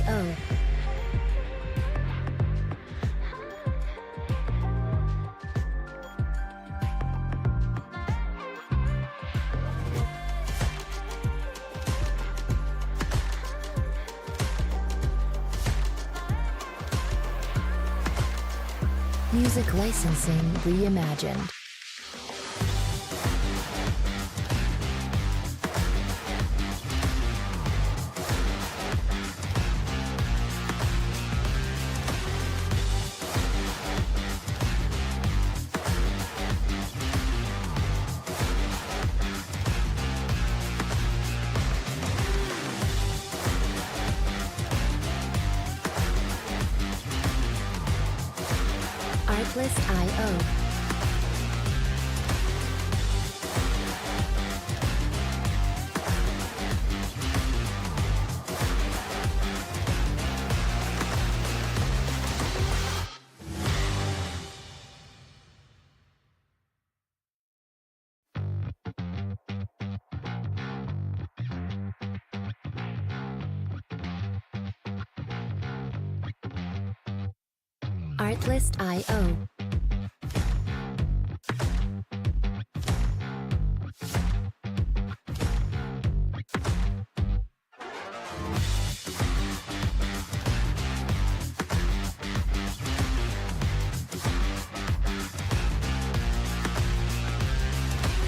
ARCA. Music licensing reimagined. Artlist.io. Artlist.io.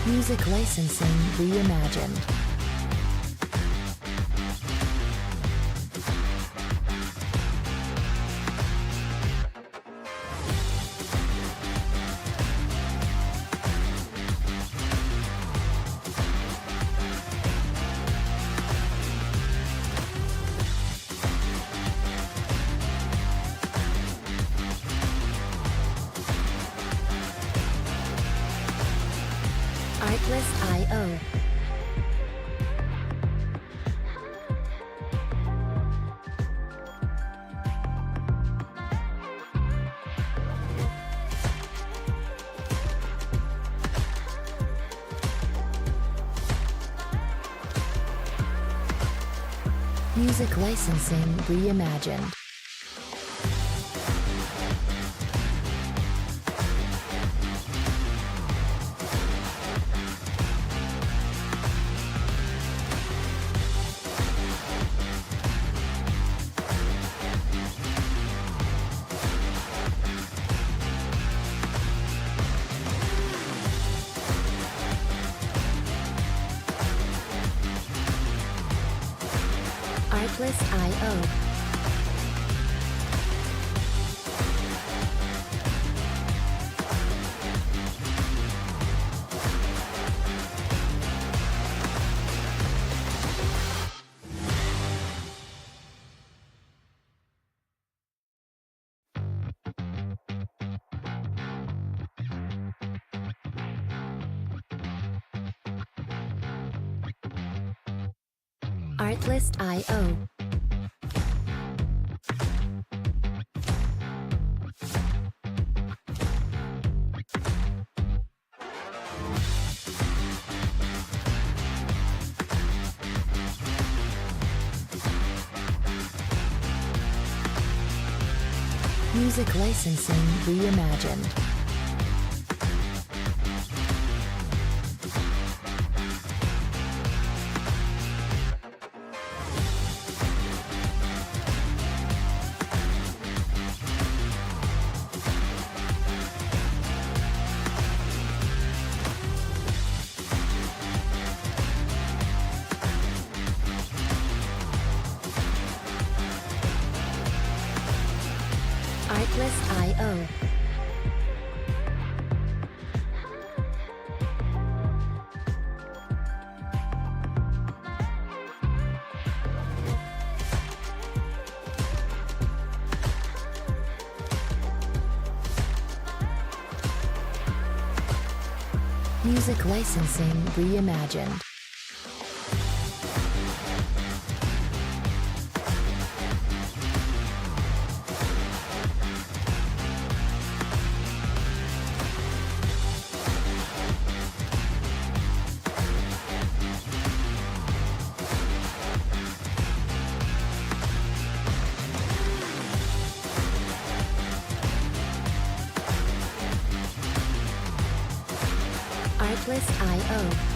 Music licensing reimagined. Artlist.io. Music licensing reimagined. Artlist.io. Artlist.io. Music licensing reimagined. Artlist.io. Music licensing reimagined. Artlist.io.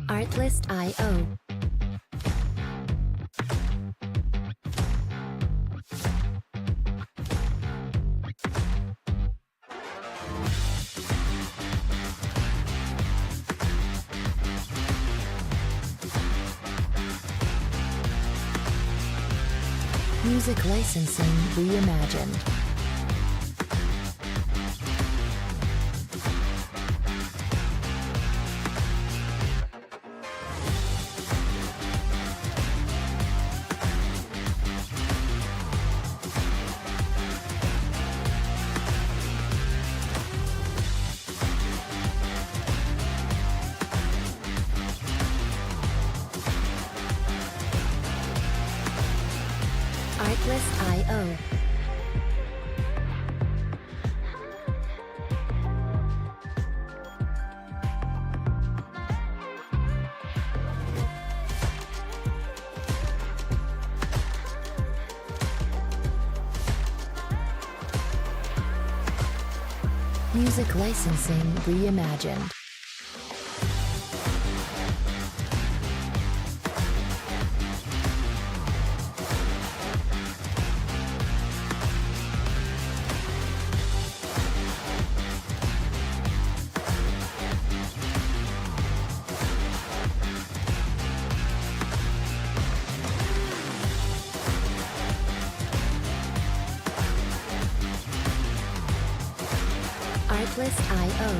Artlist.io. Music licensing reimagined. Artlist.io. Music licensing reimagined. Artlist.io.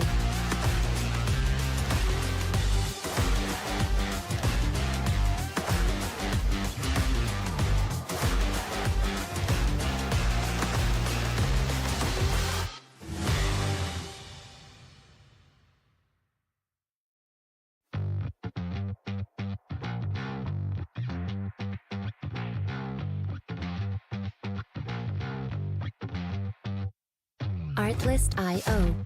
Artlist.io.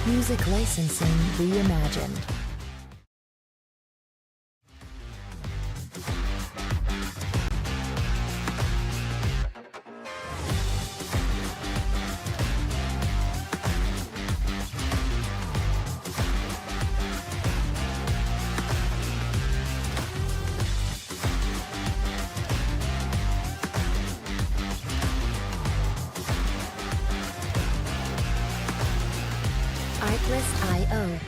Music licensing reimagined. Artlist.io.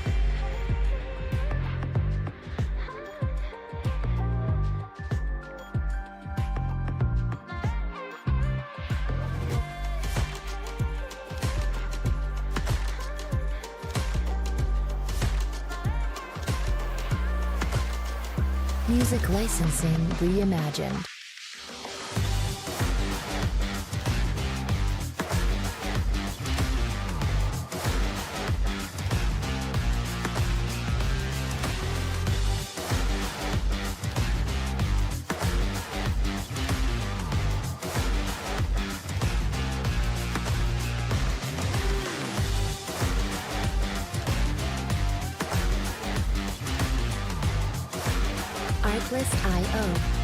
Music licensing reimagined. Artlist.io.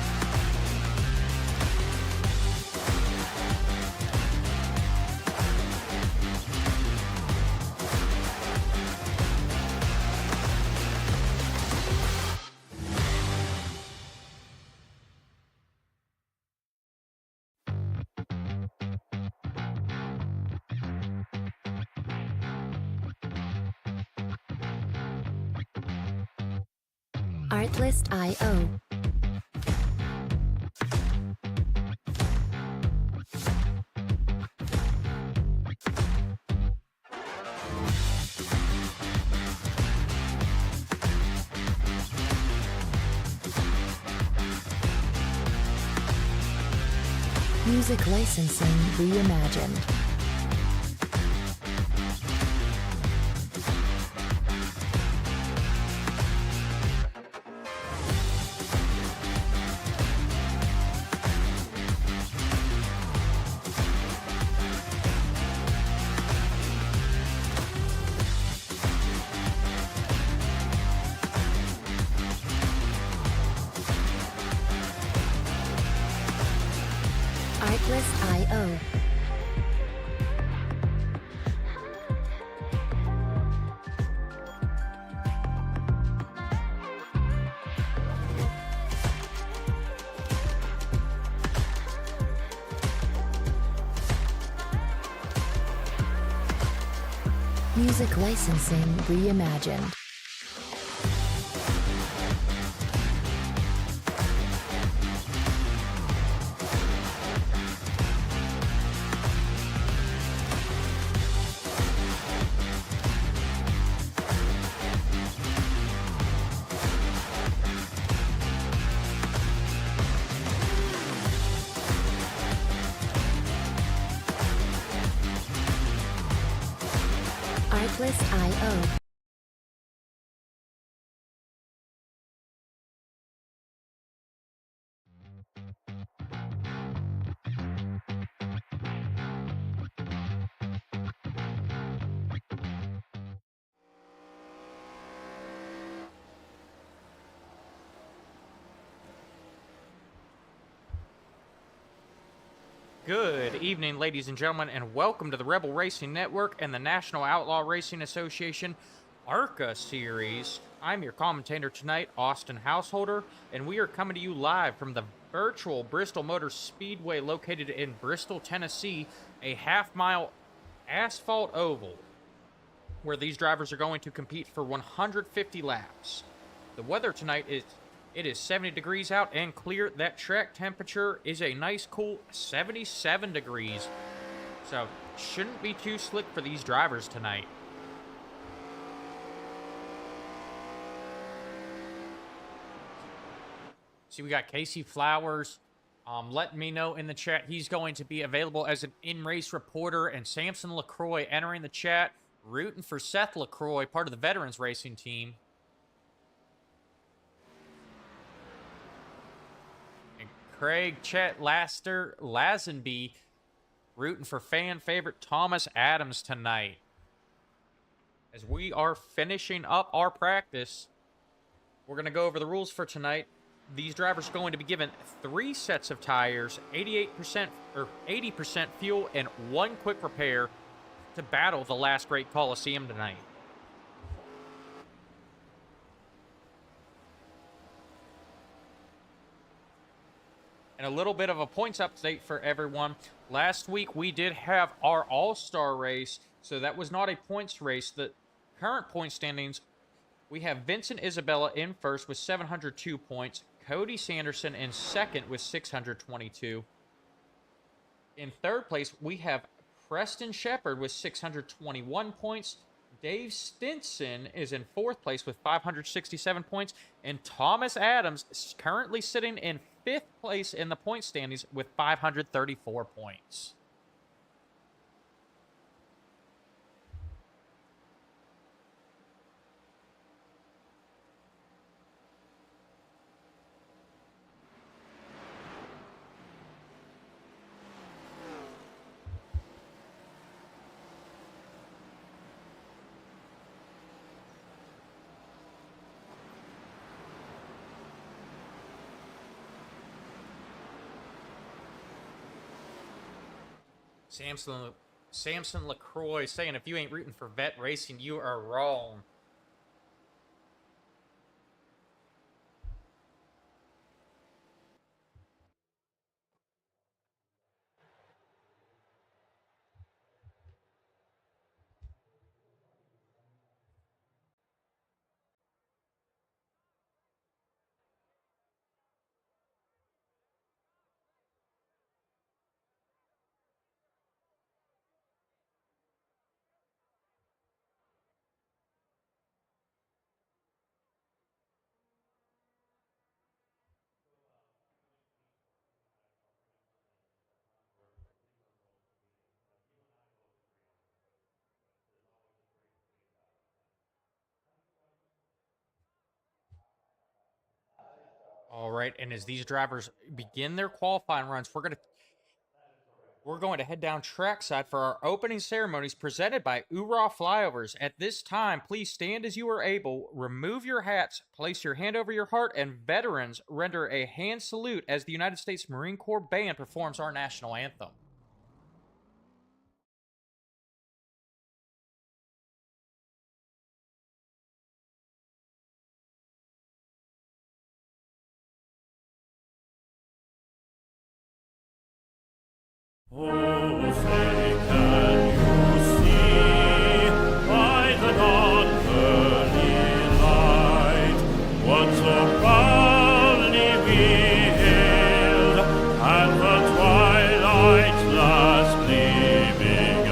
Artlist.io. Music licensing reimagined. Artlist.io. Music licensing reimagined. Artlist.io. Good evening, ladies and gentlemen, and welcome to the Rebel Racing Network and the National Outlaw Racing Association ARCA series. I'm your commentator tonight, Austin Householder, and we are coming to you live from the virtual Bristol Motor Speedway located in Bristol, Tennessee, a half-mile asphalt oval where these drivers are going to compete for 150 laps. The weather tonight is 70 degrees out and clear. That track temperature is a nice cool 77 degrees. So shouldn't be too slick for these drivers tonight. See, we got Casey Flowers letting me know in the chat he's going to be available as an in-race reporter, and Samson LaCroix entering the chat, rooting for Seth LaCroix, part of the veterans racing team. And Craig Chet Laster Lazenby rooting for fan favorite Thomas Adams tonight. As we are finishing up our practice, we're going to go over the rules for tonight. These drivers are going to be given 3 sets of tires, 88% or 80% fuel, and 1 quick repair to battle the Last Great Colosseum tonight. And a little bit of a points update for everyone. Last week we did have our All-Star race, so that was not a points race. The current point standings, we have Vincent Isabella in first with 702 points. Cody Sanderson in second with 622. In third place, we have Preston Shepard with 621 points. Dave Stinson is in fourth place with 567 points. And Thomas Adams is currently sitting in fifth place in the point standings with 534 points. Samson LaCroix saying, if you ain't rooting for vet racing, you are wrong. All right, and as these drivers begin their qualifying runs, we're going to head down trackside for our opening ceremonies presented by URA Flyovers. At this time, please stand as you are able, remove your hats, place your hand over your heart, and veterans render a hand salute as the United States Marine Corps Band performs our national anthem. Oh, say, can you see by the dawn's early light what so proudly we hailed at the twilight's last gleaming,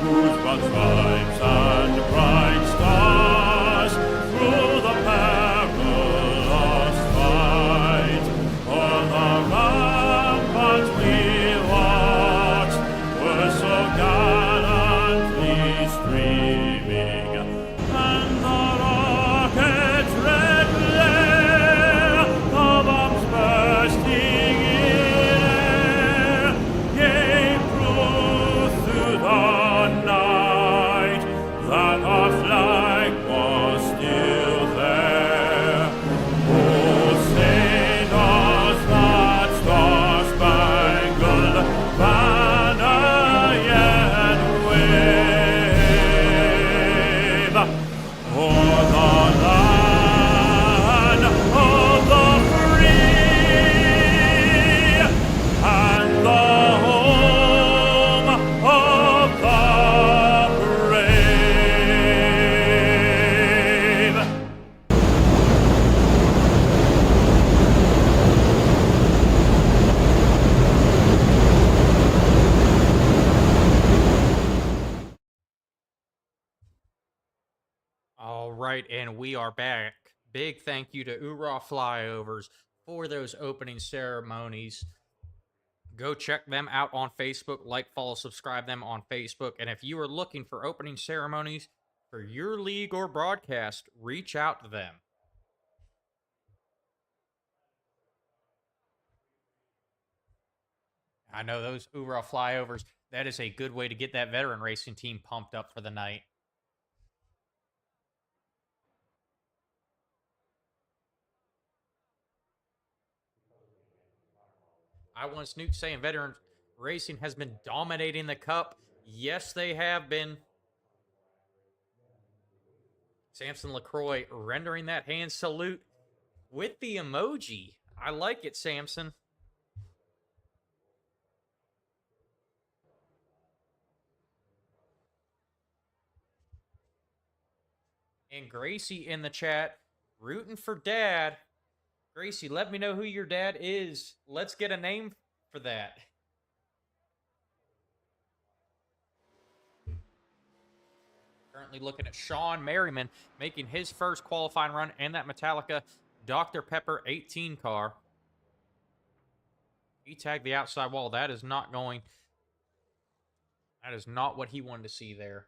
whose broad stripes and bright stars through the perilous fight o'er the ramparts we watched were so gallantly streaming, and the rocket's red glare, the bombs bursting in air, gave proof through the night that our flag was still there. Oh, say does that star-spangled banner yet wave o'er the land of the free and the home of the brave? All right, and we are back. Big thank you to URA Flyovers for those opening ceremonies. Go check them out on Facebook. Like, follow, subscribe them on Facebook. And if you are looking for opening ceremonies for your league or broadcast, reach out to them. I know those URA Flyovers, that is a good way to get that veteran racing team pumped up for the night. I want Snoot saying veteran racing has been dominating the cup. Yes, they have been. Samson LaCroix rendering that hand salute with the emoji. I like it, Samson. And Gracie in the chat, rooting for dad. Gracie, let me know who your dad is. Let's get a name for that. Currently looking at Sean Merriman making his first qualifying run in that Metallica Dr. Pepper 18 car. He tagged the outside wall. That is not what he wanted to see there.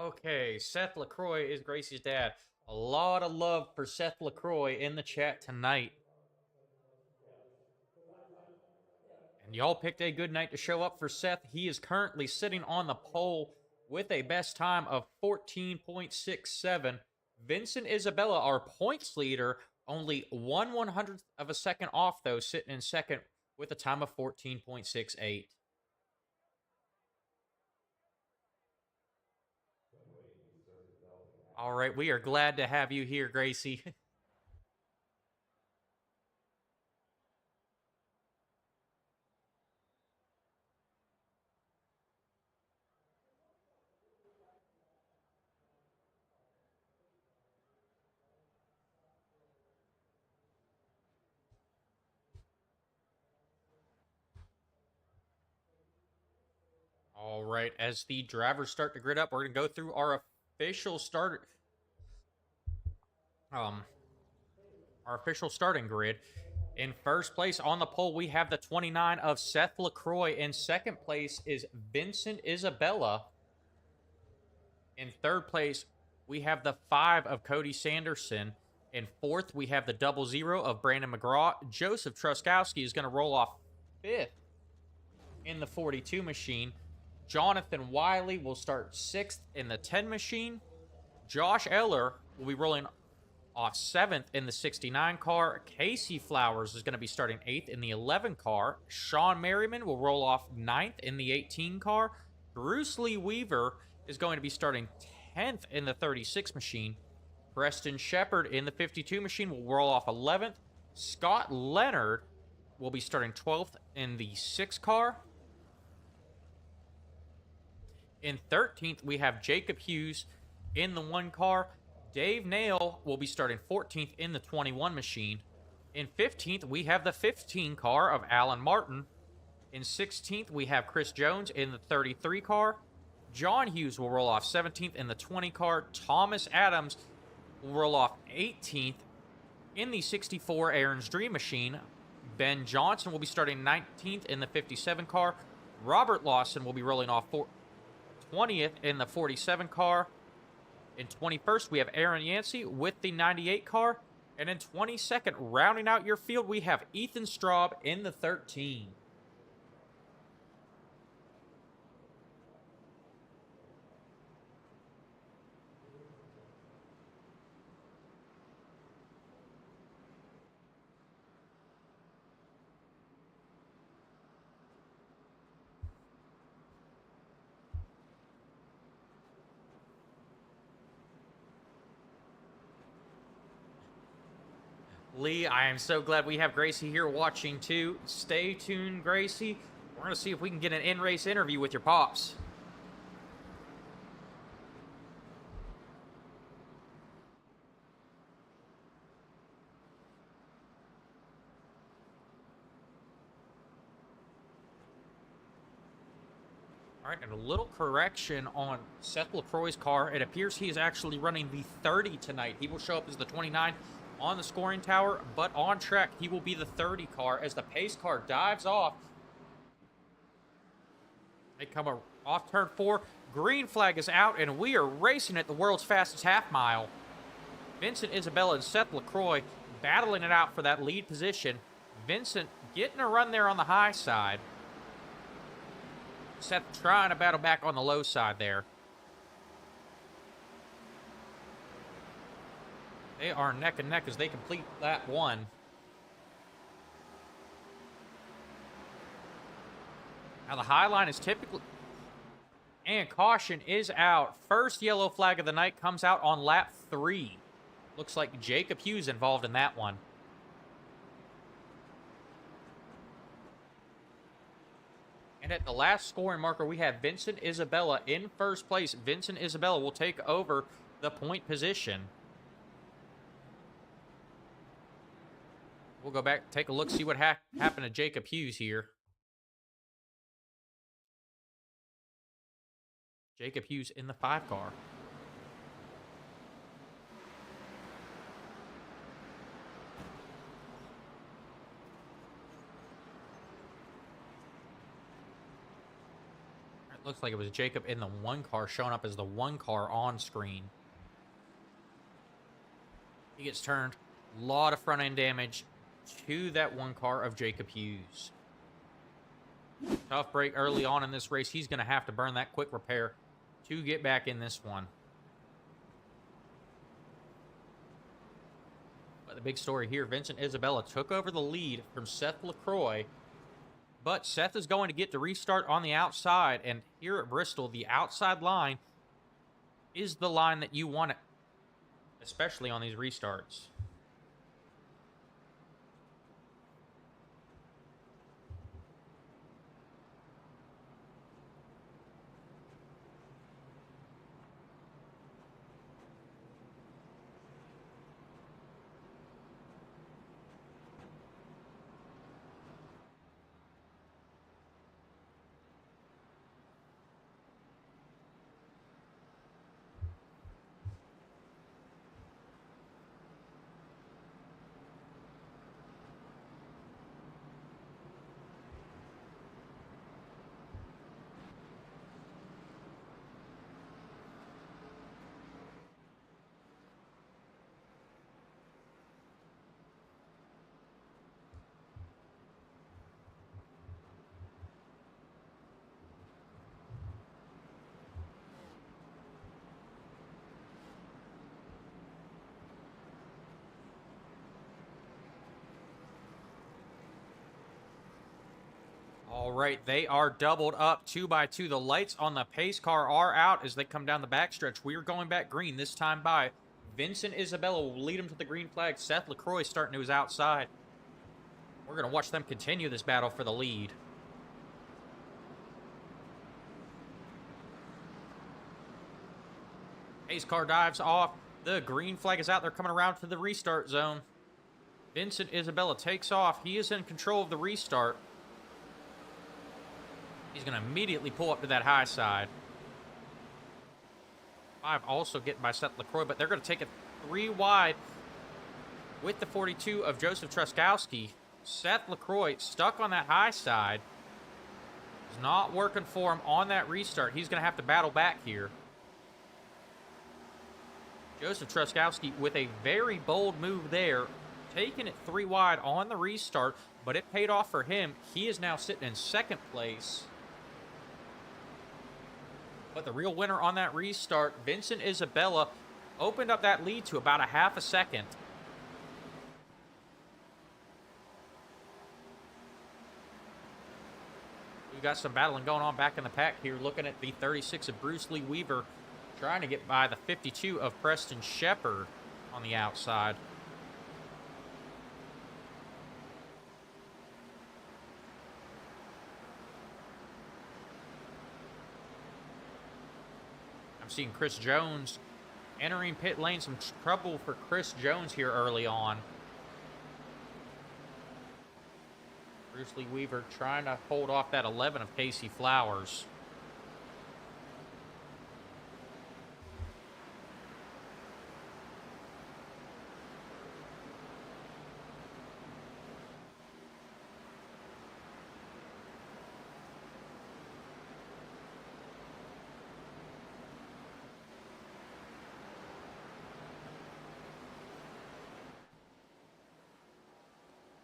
Okay, Seth LaCroix is Gracie's dad. A lot of love for Seth LaCroix in the chat tonight. And y'all picked a good night to show up for Seth. He is currently sitting on the pole with a best time of 14.67. Vincent Isabella, our points leader, only 1/100th of a second off, though, sitting in second with a time of 14.68. All right, we are glad to have you here, Gracie. All right, as the drivers start to grid up, we're going to go through our official start um our official starting grid. In first place on the pole, we have the 29 of Seth LaCroix. In second place is Vincent Isabella. In third place, we have the 5 of Cody Sanderson. In fourth, we have the 00 of Brandon McGraw. Joseph Truskowski is going to roll off fifth in the 42 machine. Jonathan Wiley will start sixth in the 10 machine. Josh Eller will be rolling off seventh in the 69 car. Casey Flowers is going to be starting eighth in the 11 car. Sean Merriman will roll off ninth in the 18 car. Bruce Lee Weaver is going to be starting 10th in the 36 machine. Preston Shepard in the 52 machine will roll off 11th. Scott Leonard will be starting 12th in the 6 car. In 13th, we have Jacob Hughes in the 1 car. Dave Nail will be starting 14th in the 21 machine. In 15th, we have the 15 car of Alan Martin. In 16th, we have Chris Jones in the 33 car. John Hughes will roll off 17th in the 20 car. Thomas Adams will roll off 18th in the 64 Aaron's Dream Machine. Ben Johnson will be starting 19th in the 57 car. Robert Lawson will be rolling off 20th in the 47 car. In 21st, we have Aaron Yancey with the 98 car. And in 22nd, rounding out your field, we have Ethan Straub in the 13. Lee, I am so glad we have Gracie here watching too. Stay tuned, Gracie. We're going to see if we can get an in-race interview with your pops. All right, and a little correction on Seth LaCroix's car. It appears he is actually running the 30 tonight. He will show up as the 29 on the scoring tower, but on track, he will be the 30 car as the pace car dives off. They come off turn 4. Green flag is out, and we are racing at the world's fastest half mile. Vincent Isabella and Seth LaCroix battling it out for that lead position. Vincent getting a run there on the high side. Seth trying to battle back on the low side there. They are neck and neck as they complete that one. Now the high line is typically... And caution is out. First yellow flag of the night comes out on lap 3. Looks like Jacob Hughes involved in that one. And at the last scoring marker, we have Vincent Isabella in first place. Vincent Isabella will take over the point position. We'll go back, take a look, see what happened to Jacob Hughes here. Jacob Hughes in the 5 car. It looks like it was Jacob in the 1 car, showing up as the 1 car on screen. He gets turned. A lot of front end damage to that 1 car of Jacob Hughes. Tough break early on in this race. He's going to have to burn that quick repair to get back in this one. But the big story here, Vincent Isabella took over the lead from Seth LaCroix. But Seth is going to get to restart on the outside. And here at Bristol, the outside line is the line that you want, especially on these restarts. All right, they are doubled up 2 by 2. The lights on the pace car are out as they come down the backstretch. We are going back green this time by Vincent Isabella will lead him to the green flag. Seth LaCroix starting to his outside. We're going to watch them continue this battle for the lead. Pace car dives off. The green flag is out. They're coming around to the restart zone. Vincent Isabella takes off. He is in control of the restart. He's going to immediately pull up to that high side. 5 also getting by Seth LaCroix, but they're going to take it 3 wide with the 42 of Joseph Truskowski. Seth LaCroix stuck on that high side. It's not working for him on that restart. He's going to have to battle back here. Joseph Truskowski with a very bold move there, taking it 3 wide on the restart, but it paid off for him. He is now sitting in second place. But the real winner on that restart, Vincent Isabella, opened up that lead to about a half a second. We've got some battling going on back in the pack here, looking at the 36 of Bruce Lee Weaver, trying to get by the 52 of Preston Shepard on the outside. I'm seeing Chris Jones entering pit lane. Some trouble for Chris Jones here early on. Bruce Lee Weaver trying to hold off that 11 of Casey Flowers.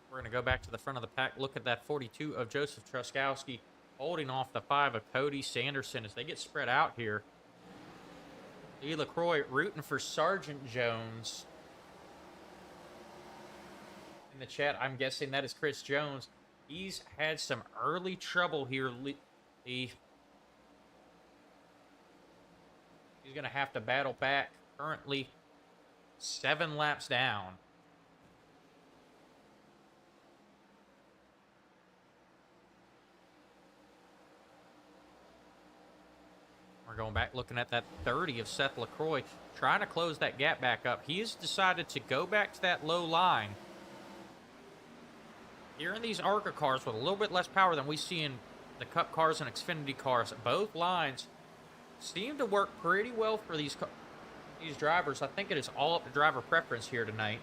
We're going to go back to the front of the pack. Look at that 42 of Joseph Truskowski holding off the 5 of Cody Sanderson as they get spread out here. Lee LaCroix rooting for Sergeant Jones. In the chat, I'm guessing that is Chris Jones. He's had some early trouble here. He's going to have to battle back. Currently 7 laps down. We're going back looking at that 30 of Seth LaCroix, trying to close that gap back up. He's decided to go back to that low line. Here in these ARCA cars with a little bit less power than we see in the Cup cars and Xfinity cars, both lines seem to work pretty well for these drivers. I think it is all up to driver preference here tonight.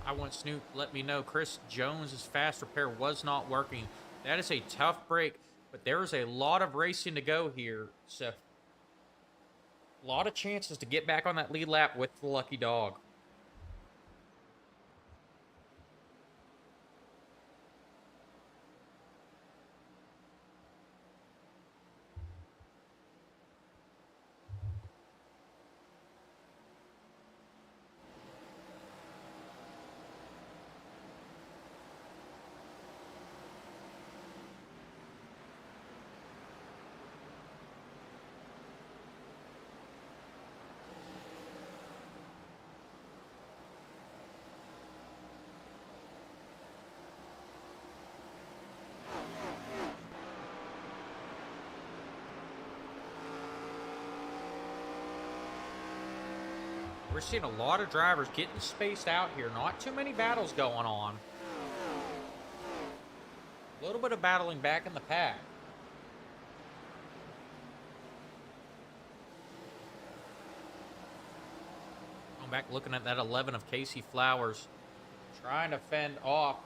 I want Snoop to let me know Chris Jones's fast repair was not working. That is a tough break, but there is a lot of racing to go here. So, a lot of chances to get back on that lead lap with the lucky dog. We're seeing a lot of drivers getting spaced out here. Not too many battles going on. A little bit of battling back in the pack. Going back looking at that 11 of Casey Flowers. Trying to fend off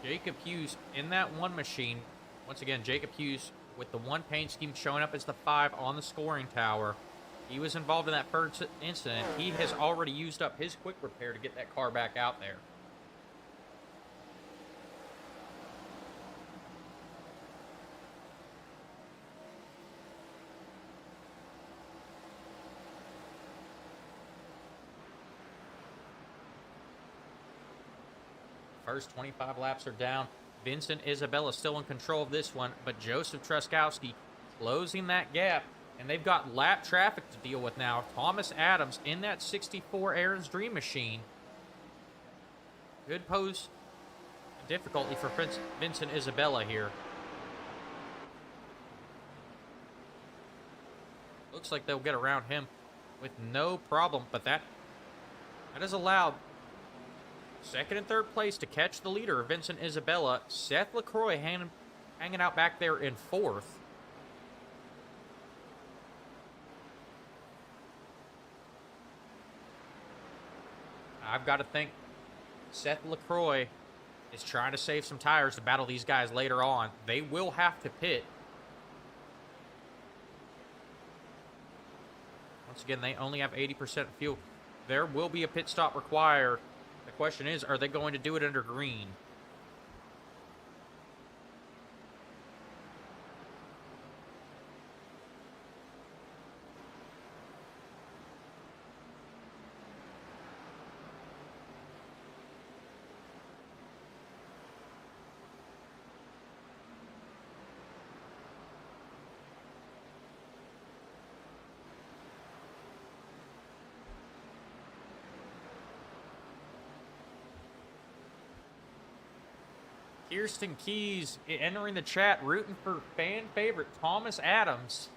Jacob Hughes in that one machine. Once again, Jacob Hughes with the one paint scheme showing up as the 5 on the scoring tower. He was involved in that first incident. He has already used up his quick repair to get that car back out there. First 25 laps are down. Vincent Isabella still in control of this one, but Joseph Truskowski closing that gap, and they've got lap traffic to deal with now. Thomas Adams in that 64 Aaron's Dream Machine could pose difficulty for Vincent Isabella here. Looks like they'll get around him with no problem, but that has allowed second and third place to catch the leader, Vincent Isabella. Seth LaCroix hanging out back there in fourth. I've got to think Seth LaCroix is trying to save some tires to battle these guys later on. They will have to pit. Once again, they only have 80% fuel. There will be a pit stop required. The question is, are they going to do it under green? Kirsten Keys entering the chat, rooting for fan favorite Thomas Adams.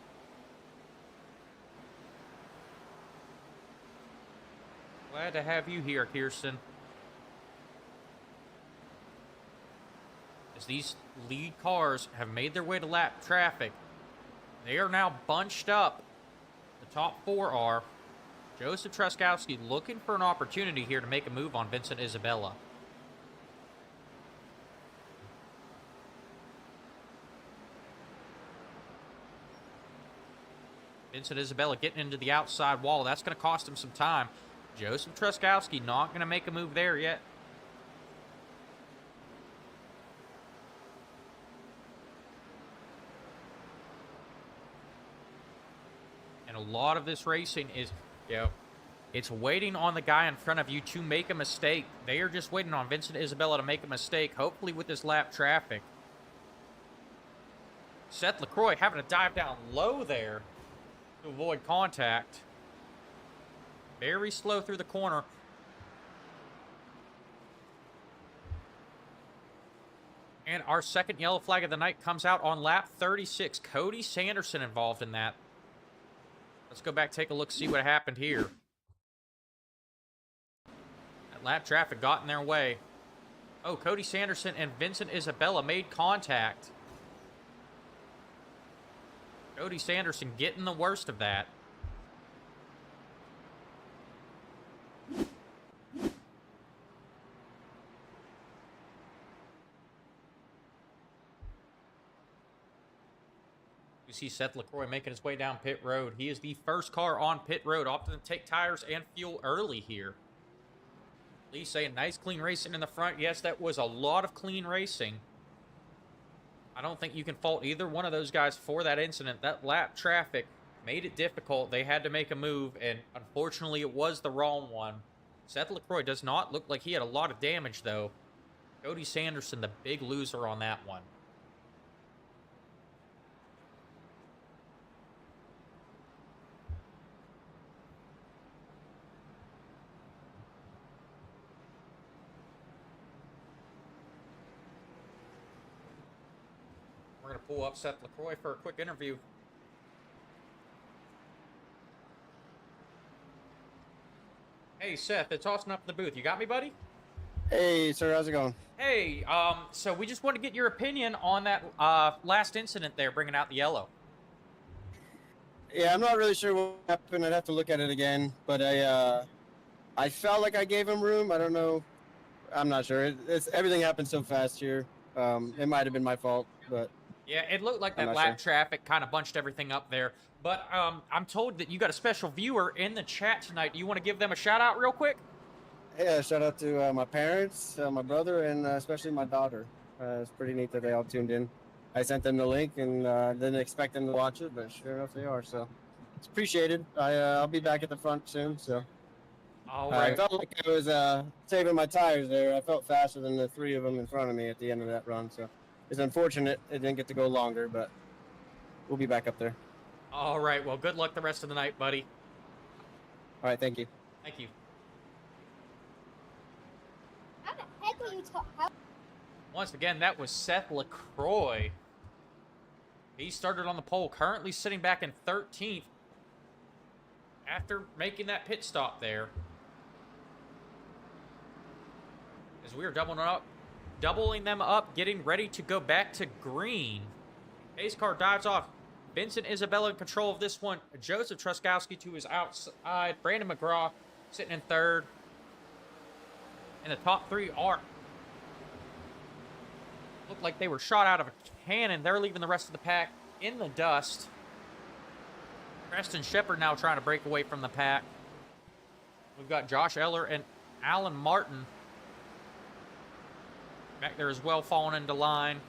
Glad to have you here, Kirsten. As these lead cars have made their way to lap traffic, they are now bunched up. The top four are. Joseph Truskowski looking for an opportunity here to make a move on Vincent Isabella. Vincent Isabella getting into the outside wall. That's going to cost him some time. Joseph Truskowski not going to make a move there yet. And a lot of this racing is, it's waiting on the guy in front of you to make a mistake. They are just waiting on Vincent Isabella to make a mistake, hopefully with this lap traffic. Seth LaCroix having to dive down low there to avoid contact. Very slow through the corner. And our second yellow flag of the night comes out on lap 36. Cody Sanderson involved in that. Let's go back, take a look, see what happened here. That lap traffic got in their way. Oh, Cody Sanderson and Vincent Isabella made contact. Cody Sanderson getting the worst of that. You see Seth LaCroix making his way down pit road. He is the first car on pit road, opting to take tires and fuel early here. Lee saying nice clean racing in the front. Yes, that was a lot of clean racing. I don't think you can fault either one of those guys for that incident. That lap traffic made it difficult. They had to make a move, and unfortunately it was the wrong one. Seth LaCroix does not look like he had a lot of damage, though. Cody Sanderson, the big loser on that one. We're going to pull up Seth LaCroix for a quick interview. Hey, Seth, it's Austin up in the booth. You got me, buddy? Hey, sir, how's it going? Hey, so we just want to get your opinion on that last incident there, bringing out the yellow. Yeah, I'm not really sure what happened. I'd have to look at it again, but I felt like I gave him room. I don't know. I'm not sure. Everything happened so fast here. It might have been my fault, but... Yeah, it looked like that lap traffic kind of bunched everything up there. But I'm told that you got a special viewer in the chat tonight. Do you want to give them a shout-out real quick? Yeah, shout out to my parents, my brother, and especially my daughter. It's pretty neat that they all tuned in. I sent them the link and didn't expect them to watch it, but sure enough they are. So it's appreciated. I'll be back at the front soon. So All I right. felt like I was saving my tires there. I felt faster than the three of them in front of me at the end of that run. So it's unfortunate it didn't get to go longer, but we'll be back up there. All right. Well, good luck the rest of the night, buddy. All right, thank you. Thank you. How the heck are you talking? Once again, that was Seth LaCroix. He started on the pole, currently sitting back in 13th after making that pit stop there. As we are doubling them up, getting ready to go back to green. Pace car dives off. Vincent Isabella in control of this one. Joseph Truskowski to his outside. Brandon McGraw sitting in third. And the top three are... Looked like they were shot out of a cannon. They're leaving the rest of the pack in the dust. Preston Shepard now trying to break away from the pack. We've got Josh Eller and Alan Martin back there as well, falling into line.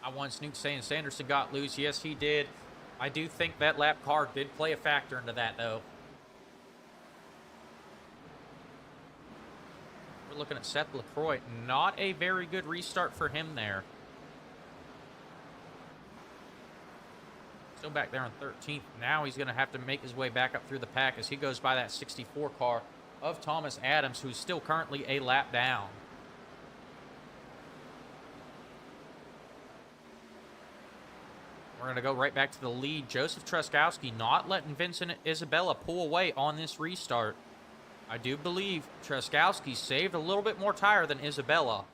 I want Snoop saying Sanderson got loose. Yes, he did. I do think that lap car did play a factor into that, though. We're looking at Seth LaCroix. Not a very good restart for him there. Still back there on 13th. Now he's going to have to make his way back up through the pack as he goes by that 64 car of Thomas Adams, who's still currently a lap down. We're going to go right back to the lead. Joseph Truskowski not letting Vincent Isabella pull away on this restart. I do believe Truskowski saved a little bit more tire than Isabella.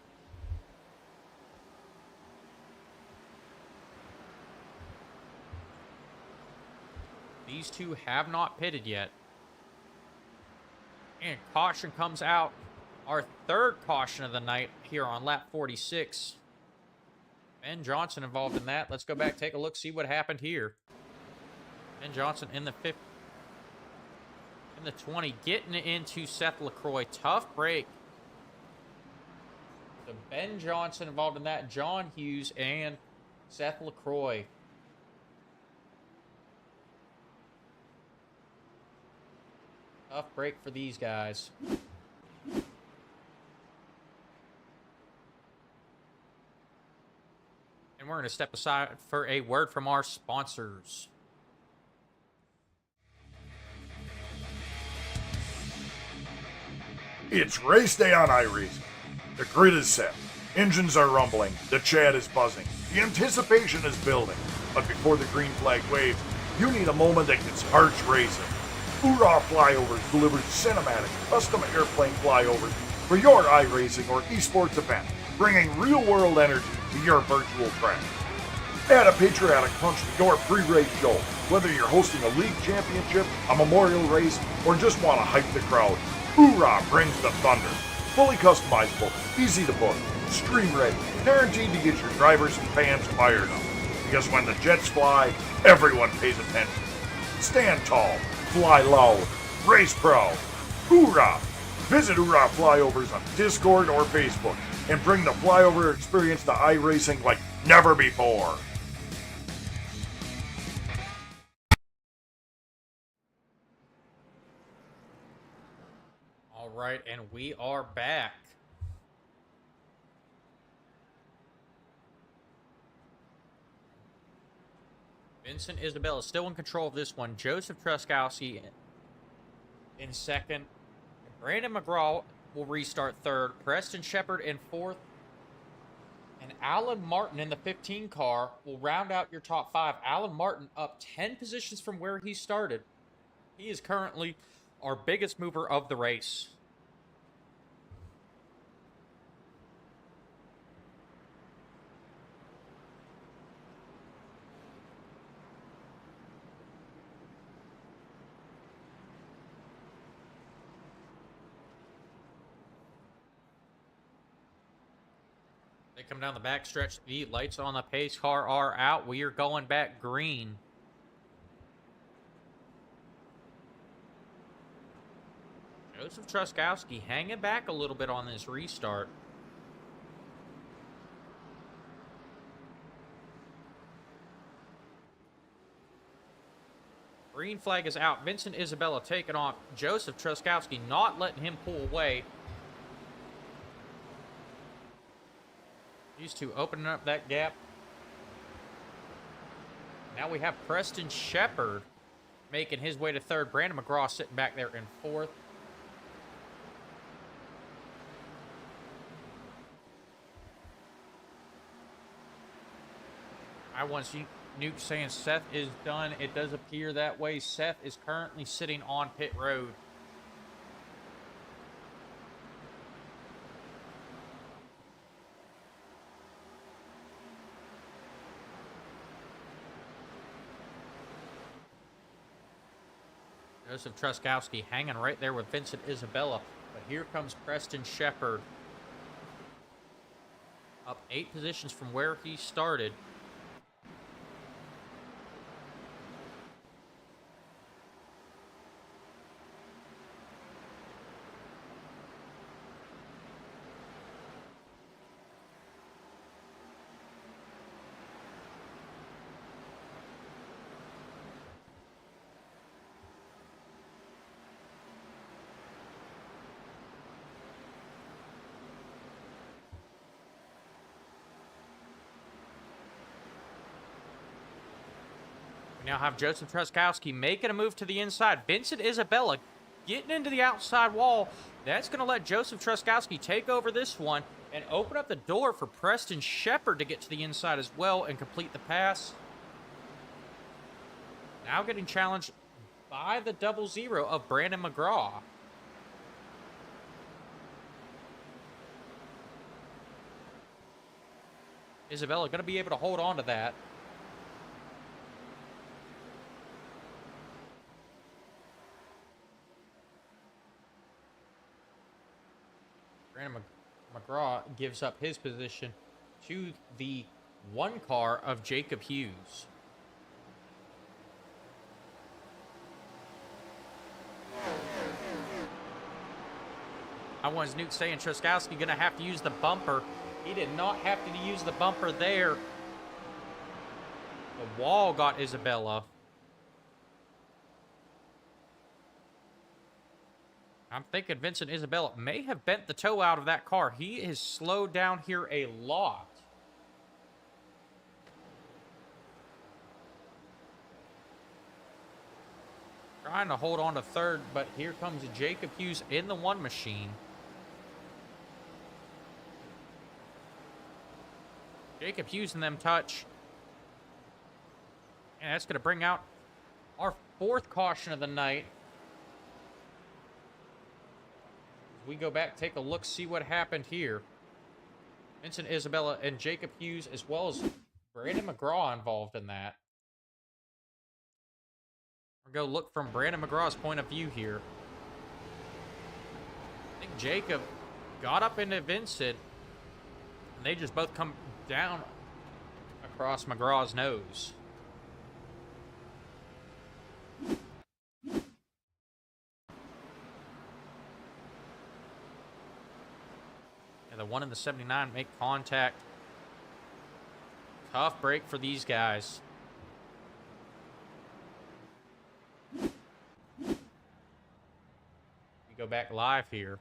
These two have not pitted yet. And caution comes out. Our third caution of the night here on lap 46. Ben Johnson involved in that. Let's go back, take a look, see what happened here. Ben Johnson in the 20, getting into Seth LaCroix. Tough break. So Ben Johnson involved in that. John Hughes and Seth LaCroix. Tough break for these guys. And we're going to step aside for a word from our sponsors. It's race day on iRacing. The grid is set. Engines are rumbling. The chat is buzzing. The anticipation is building. But before the green flag waves, you need a moment that gets hearts racing. Hoorah Flyovers delivers cinematic, custom airplane flyovers for your iRacing or esports event, bringing real-world energy to your virtual track. Add a patriotic punch to your pre-race show, whether you're hosting a league championship, a memorial race, or just want to hype the crowd. Hoorah brings the thunder. Fully customizable, easy to book, stream ready, guaranteed to get your drivers and fans fired up. Because when the jets fly, everyone pays attention. Stand tall, fly loud, race proud. Hoorah! Visit Hoorah Flyovers on Discord or Facebook and bring the flyover experience to iRacing like never before. All right, and we are back. Vincent Isabella still in control of this one. Joseph Truskowski in second. Brandon McGraw will restart third. Preston Shepard in fourth. And Alan Martin in the 15 car will round out your top five. Alan Martin up 10 positions from where he started. He is currently our biggest mover of the race. They come down the backstretch. The lights on the pace car are out. We are going back green. Joseph Truskowski hanging back a little bit on this restart. Green flag is out. Vincent Isabella taking off. Joseph Truskowski not letting him pull away. These two opening up that gap. Now we have Preston Shepard making his way to third. Brandon McGraw sitting back there in fourth. I want Nuke saying Seth is done. It does appear that way. Seth is currently sitting on pit road. Joseph Truskowski hanging right there with Vincent Isabella. But here comes Preston Shepard. Up 8 positions from where he started. We now have Joseph Truskowski making a move to the inside. Vincent Isabella getting into the outside wall. That's going to let Joseph Truskowski take over this one and open up the door for Preston Shepard to get to the inside as well and complete the pass. Now getting challenged by the 00 of Brandon McGraw. Isabella going to be able to hold on to that. Brandon McGraw gives up his position to the 1 car of Jacob Hughes. I was Nuke saying Truskowski going to have to use the bumper. He did not have to use the bumper there. The wall got Isabella. I'm thinking Vincent Isabella may have bent the toe out of that car. He is slowed down here a lot. Trying to hold on to third, but here comes Jacob Hughes in the 1 machine. Jacob Hughes and them touch. And that's going to bring out our 4th caution of the night. We go back, take a look, see what happened here. Vincent Isabella and Jacob Hughes, as well as Brandon McGraw involved in that. We'll go look from Brandon McGraw's point of view here. I think Jacob got up into Vincent, and they just both come down across McGraw's nose. The 1 and the 79 make contact. Tough break for these guys. We go back live here.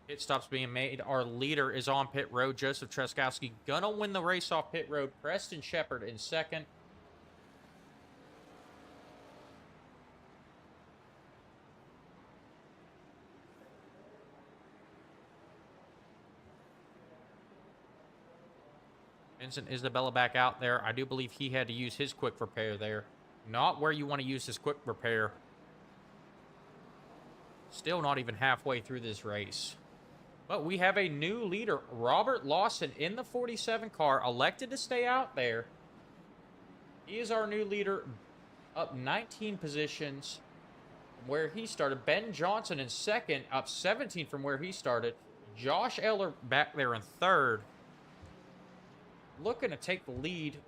Pit stops being made. Our leader is on pit road. Joseph Truskowski gonna win the race off pit road. Preston Shepard in 2nd. Vincent Isabella back out there. I do believe he had to use his quick repair there. Not where you want to use his quick repair. Still not even halfway through this race. But we have a new leader. Robert Lawson in the 47 car. Elected to stay out there. He is our new leader. Up 19 positions from where he started. Ben Johnson in 2nd. Up 17 from where he started. Josh Eller back there in 3rd. Looking to take the lead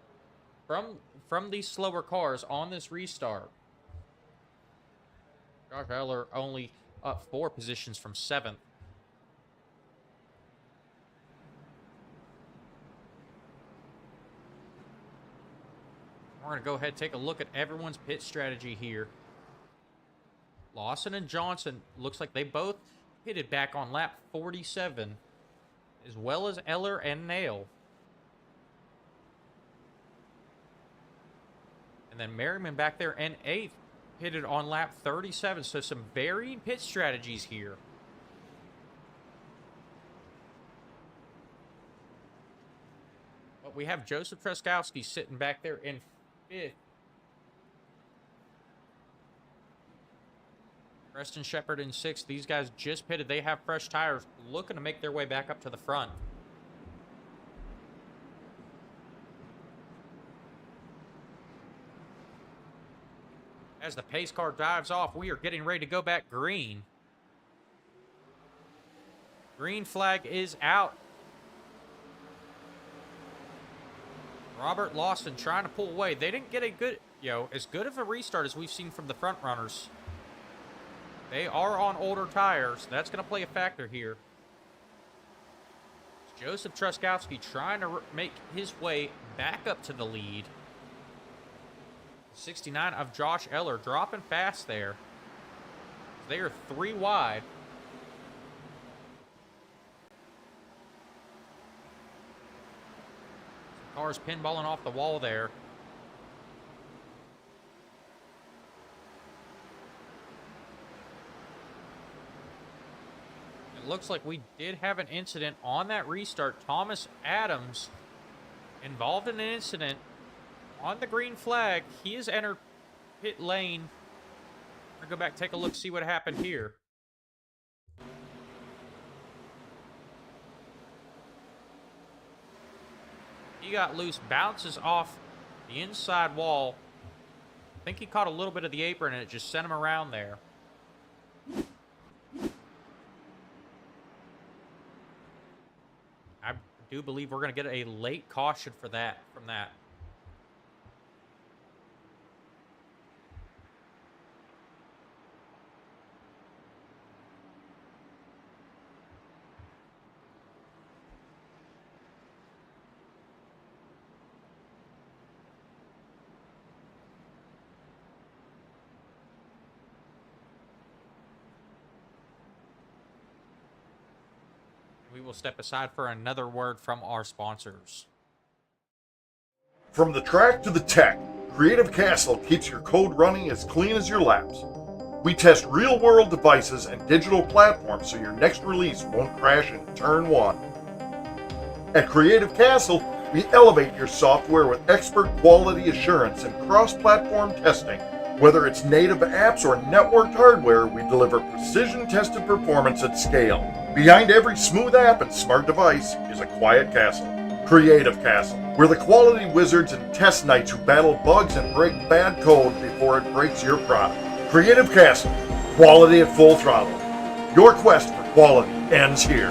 from these slower cars on this restart. Josh Eller only up 4 positions from 7th. We're going to go ahead and take a look at everyone's pit strategy here. Lawson and Johnson, looks like they both pitted back on lap 47, as well as Eller and Nail. And then Merriman back there in 8th, pitted on lap 37. So some varying pit strategies here. But we have Joseph Truskowski sitting back there in 5th. Preston Shepard in 6th. These guys just pitted. They have fresh tires, looking to make their way back up to the front. As the pace car dives off, we are getting ready to go back green. Green flag is out. Robert Lawson trying to pull away. They didn't get a good, as good of a restart as we've seen from the front runners. They are on older tires. That's going to play a factor here. Joseph Truskowski trying to make his way back up to the lead. 69 of Josh Eller dropping fast there. They are 3 wide. Cars pinballing off the wall there. It looks like we did have an incident on that restart. Thomas Adams involved in an incident on the green flag. He has entered pit lane. We're going to go back, take a look, see what happened here. He got loose, bounces off the inside wall. I think he caught a little bit of the apron and it just sent him around there. I do believe we're going to get a late caution for that, from that. We will step aside for another word from our sponsors. From the track to the tech, Creative Castle keeps your code running as clean as your laps. We test real-world devices and digital platforms so your next release won't crash in turn 1. At Creative Castle, we elevate your software with expert quality assurance and cross-platform testing. Whether it's native apps or networked hardware, we deliver precision-tested performance at scale. Behind every smooth app and smart device is a quiet castle. Creative Castle. We're the quality wizards and test knights who battle bugs and break bad code before it breaks your product. Creative Castle. Quality at full throttle. Your quest for quality ends here.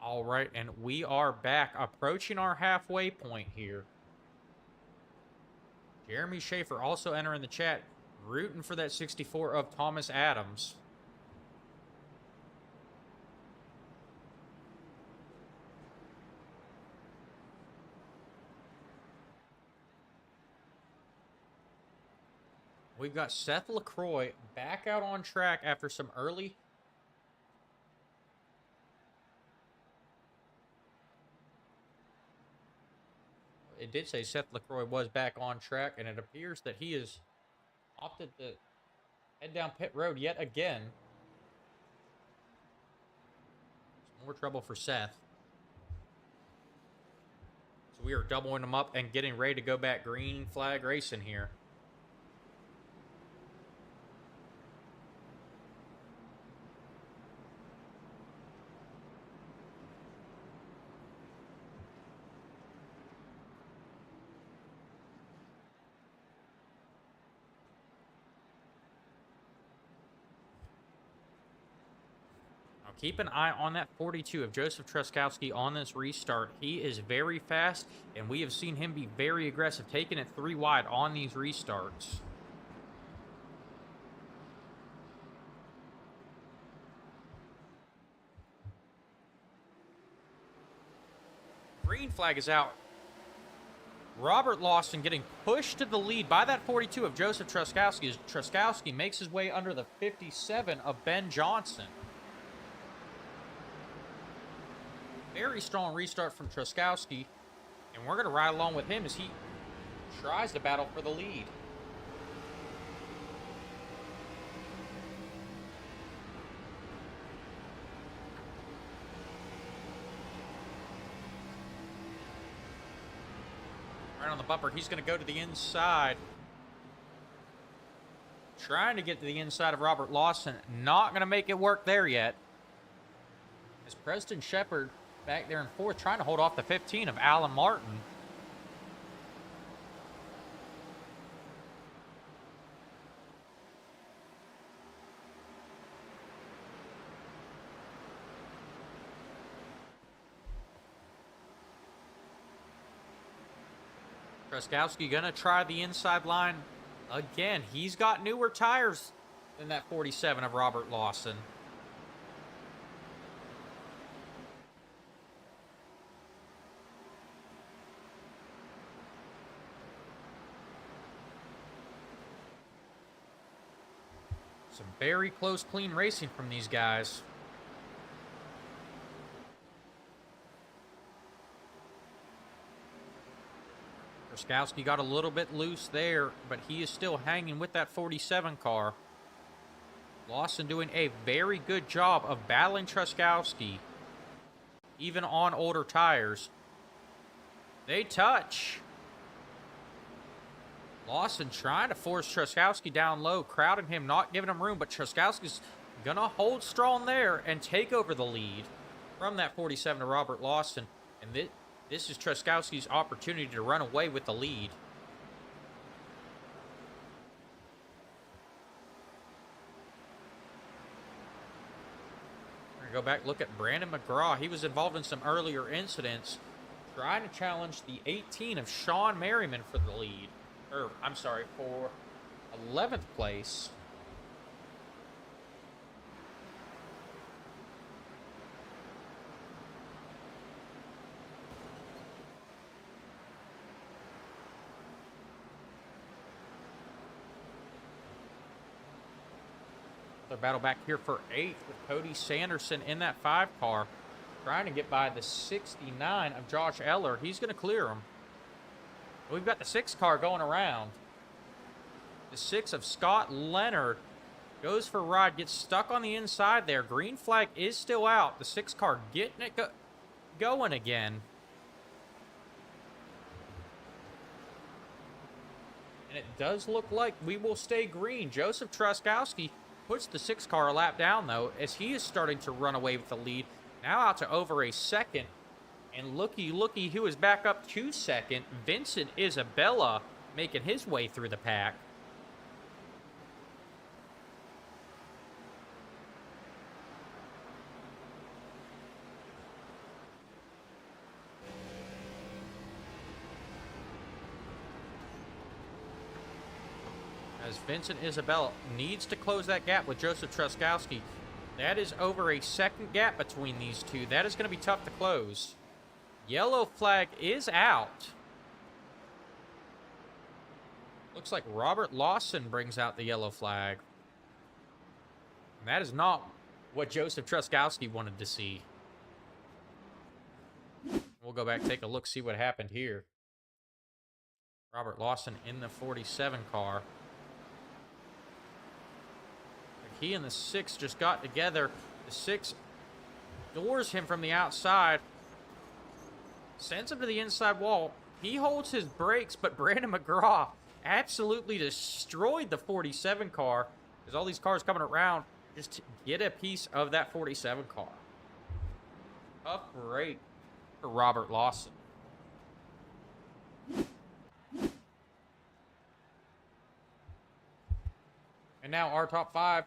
All right, and we are back, approaching our halfway point here. Jeremy Schaefer also entering the chat, rooting for that 64 of Thomas Adams. We've got Seth LaCroix back out on track after some early... It did say Seth LaCroix was back on track, and it appears that he has opted to head down pit road yet again. Some more trouble for Seth. So we are doubling him up and getting ready to go back green flag racing here. Keep an eye on that 42 of Joseph Truskowski on this restart. He is very fast, and we have seen him be very aggressive, taking it 3 wide on these restarts. green flag is out. Robert Lawson getting pushed to the lead by that 42 of Joseph Truskowski as Truskowski makes his way under the 57 of Ben Johnson. Very strong restart from Truskowski, and we're going to ride along with him as he tries to battle for the lead. Right on the bumper, he's going to go to the inside. Trying to get to the inside of Robert Lawson. Not going to make it work there yet. As Preston Shepard back there in fourth, trying to hold off the 15 of Alan Martin. Truskowski gonna try the inside line again. He's got newer tires than that 47 of Robert Lawson. Some very close, clean racing from these guys. Truskowski got a little bit loose there, but he is still hanging with that 47 car. Lawson doing a very good job of battling Truskowski, even on older tires. They touch. Lawson trying to force Truskowski down low, crowding him, not giving him room, but Truskowski's gonna hold strong there and take over the lead from that 47 to Robert Lawson. And this is Truskowski's opportunity to run away with the lead. We're going to go back, look at Brandon McGraw. He was involved in some earlier incidents, trying to challenge the 18 of Sean Merriman for the lead. Or, I'm sorry, for 11th place. Battle back here for 8th with Cody Sanderson in that 5 car, trying to get by the 69 of Josh Eller. He's going to clear him. We've got the 6 car going around. The 6 of Scott Leonard goes for a ride, gets stuck on the inside there. Green flag is still out. The 6 car getting it going again. And it does look like we will stay green. Joseph Truskowski puts the 6 car a lap down, though, as he is starting to run away with the lead. Now out to over a second. And looky who is back up to second. Vincent Isabella making his way through the pack. As Vincent Isabella needs to close that gap with Joseph Truskowski. That is over a second gap between these two. That is going to be tough to close. Yellow flag is out. Looks like Robert Lawson brings out the yellow flag. And that is not what Joseph Truskowski wanted to see. We'll go back, take a look, see what happened here. Robert Lawson in the 47 car. He and the 6 just got together. The 6 doors him from the outside. Sends him to the inside wall. He holds his brakes, but Brandon McGraw absolutely destroyed the 47 car. There's all these cars coming around just to get a piece of that 47 car. Tough break for Robert Lawson. And now our top 5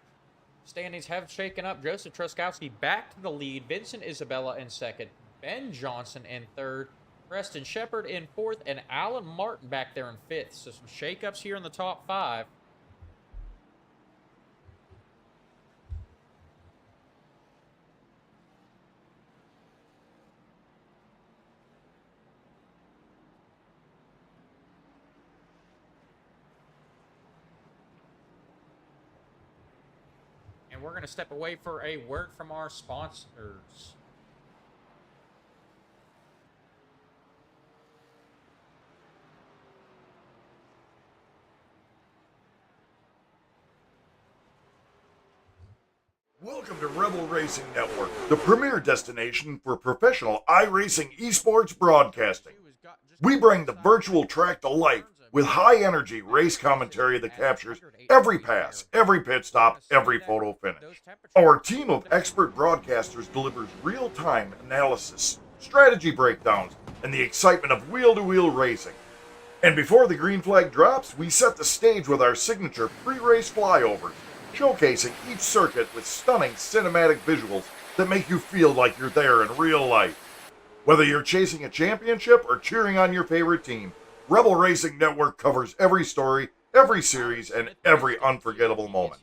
standings have shaken up. Joseph Truskowski back to the lead. Vincent Isabella in second. Ben Johnson in third. Preston Shepard in fourth. And Alan Martin back there in fifth. So some shakeups here in the top 5. we're going to step away for a word from our sponsors. Welcome to Rebel Racing Network, the premier destination for professional iRacing esports broadcasting. We bring the virtual track to life with high-energy race commentary that captures every pass, every pit stop, every photo finish. Our team of expert broadcasters delivers real-time analysis, strategy breakdowns, and the excitement of wheel-to-wheel racing. And before the green flag drops, we set the stage with our signature pre-race flyovers, showcasing each circuit with stunning cinematic visuals that make you feel like you're there in real life. Whether you're chasing a championship or cheering on your favorite team, Rebel Racing Network covers every story, every series, and every unforgettable moment.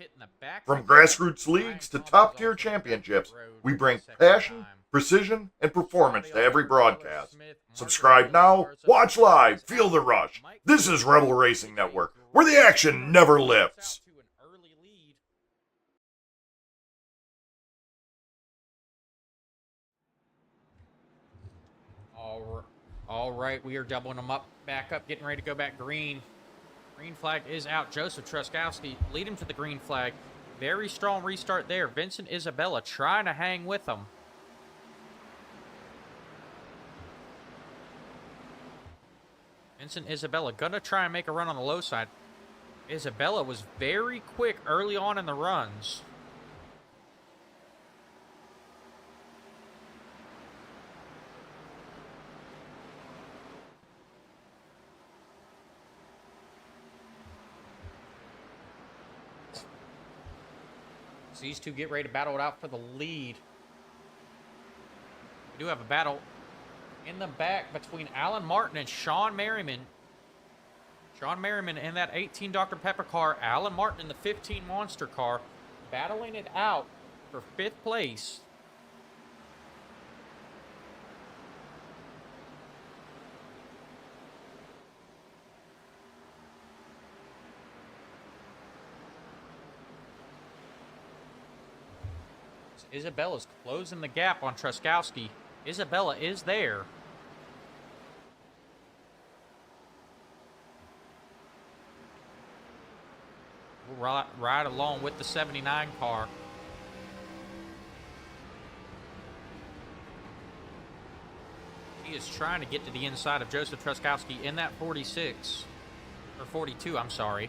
From grassroots leagues to top-tier championships, we bring passion, precision, and performance to every broadcast. Subscribe now, watch live, feel the rush. This is Rebel Racing Network, where the action never lifts. All right, we are doubling them up, back up, getting ready to go back green. Green flag is out. Joseph Truskowski lead him to the green flag. Very strong restart there. Vincent Isabella trying to hang with them. Vincent Isabella gonna try and make a run on the low side. Isabella was very quick early on in the runs. These two get ready to battle it out for the lead. We do have a battle in the back between Alan Martin and Sean Merriman. Sean Merriman in that 18 Dr. Pepper car. Alan Martin in the 15 Monster car. Battling it out for 5th place. Isabella's closing the gap on Truskowski. Isabella is there. We'll ride along with the 79 car. He is trying to get to the inside of Joseph Truskowski in that 46. Or 42, I'm sorry.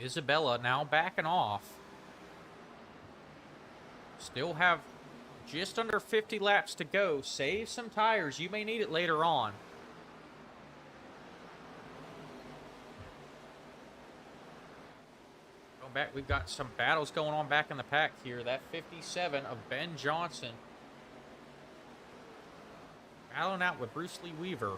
Isabella now backing off. Still have just under 50 laps to go. Save some tires. You may need it later on. Going back, we've got some battles going on back in the pack here. That 57 of Ben Johnson battling out with Bruce Lee Weaver.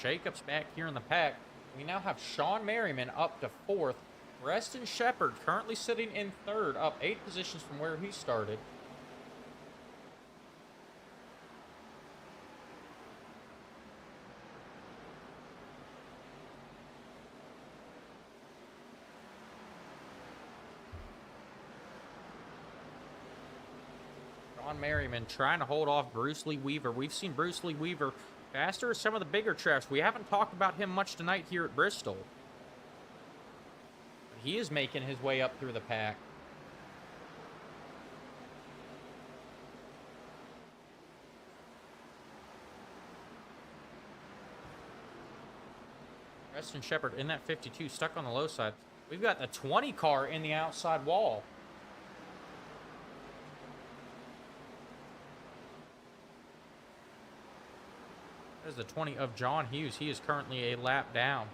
Shakeups back here in the pack. We now have Sean Merriman up to 4th. Reston Shepard currently sitting in 3rd, up 8 positions from where he started. Sean Merriman trying to hold off Bruce Lee Weaver. We've seen Bruce Lee Weaver faster at some of the bigger tracks. We haven't talked about him much tonight here at Bristol. But he is making his way up through the pack. Preston Shepard in that 52, stuck on the low side. We've got the 20 car in the outside wall. There's the 20 of John Hughes. He is currently a lap down.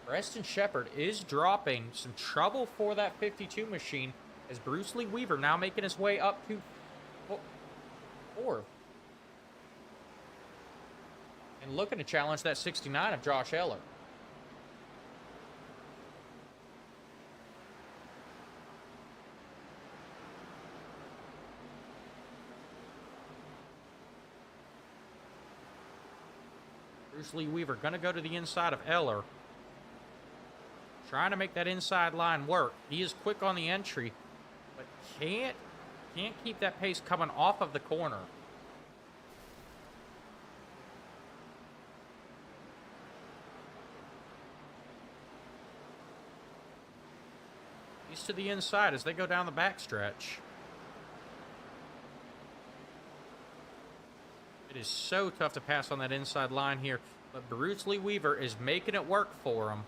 Preston Shepard is dropping some trouble for that 52 machine as Bruce Lee Weaver now making his way up to fourth. And looking to challenge that 69 of Josh Eller. Bruce Lee Weaver going to go to the inside of Eller. Trying to make that inside line work. He is quick on the entry, but can't keep that pace coming off of the corner. He's to the inside as they go down the backstretch. It is so tough to pass on that inside line here, but Bruce Lee Weaver is making it work for him.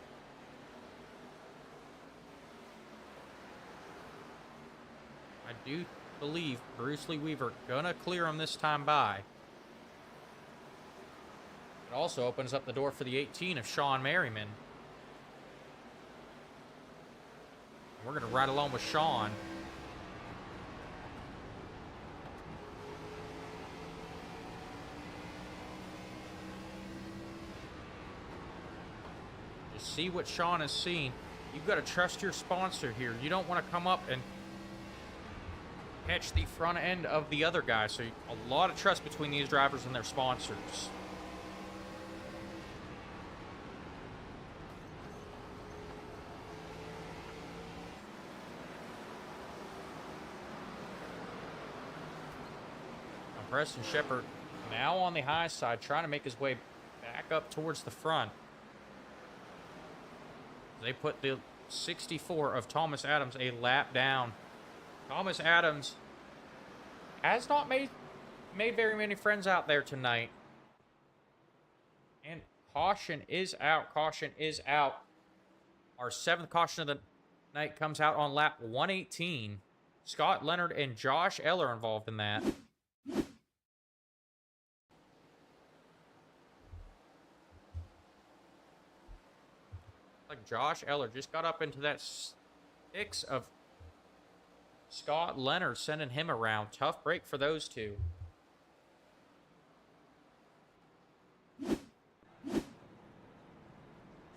I do believe Bruce Lee Weaver gonna clear him this time by. It also opens up the door for the 18 of Sean Merriman. We're gonna ride along with Sean. Just see what Sean has seen. You've got to trust your sponsor here. You don't want to come up and catch the front end of the other guy. So a lot of trust between these drivers and their sponsors. Now Preston Shepard now on the high side, trying to make his way back up towards the front. They put the 64 of Thomas Adams a lap down. Thomas Adams has not made very many friends out there tonight. And caution is out. Caution is out. Our 7th caution of the night comes out on lap 118. Scott Leonard and Josh Eller involved in that. Like Josh Eller just got up into that 6 of Scott Leonard, sending him around. Tough break for those two.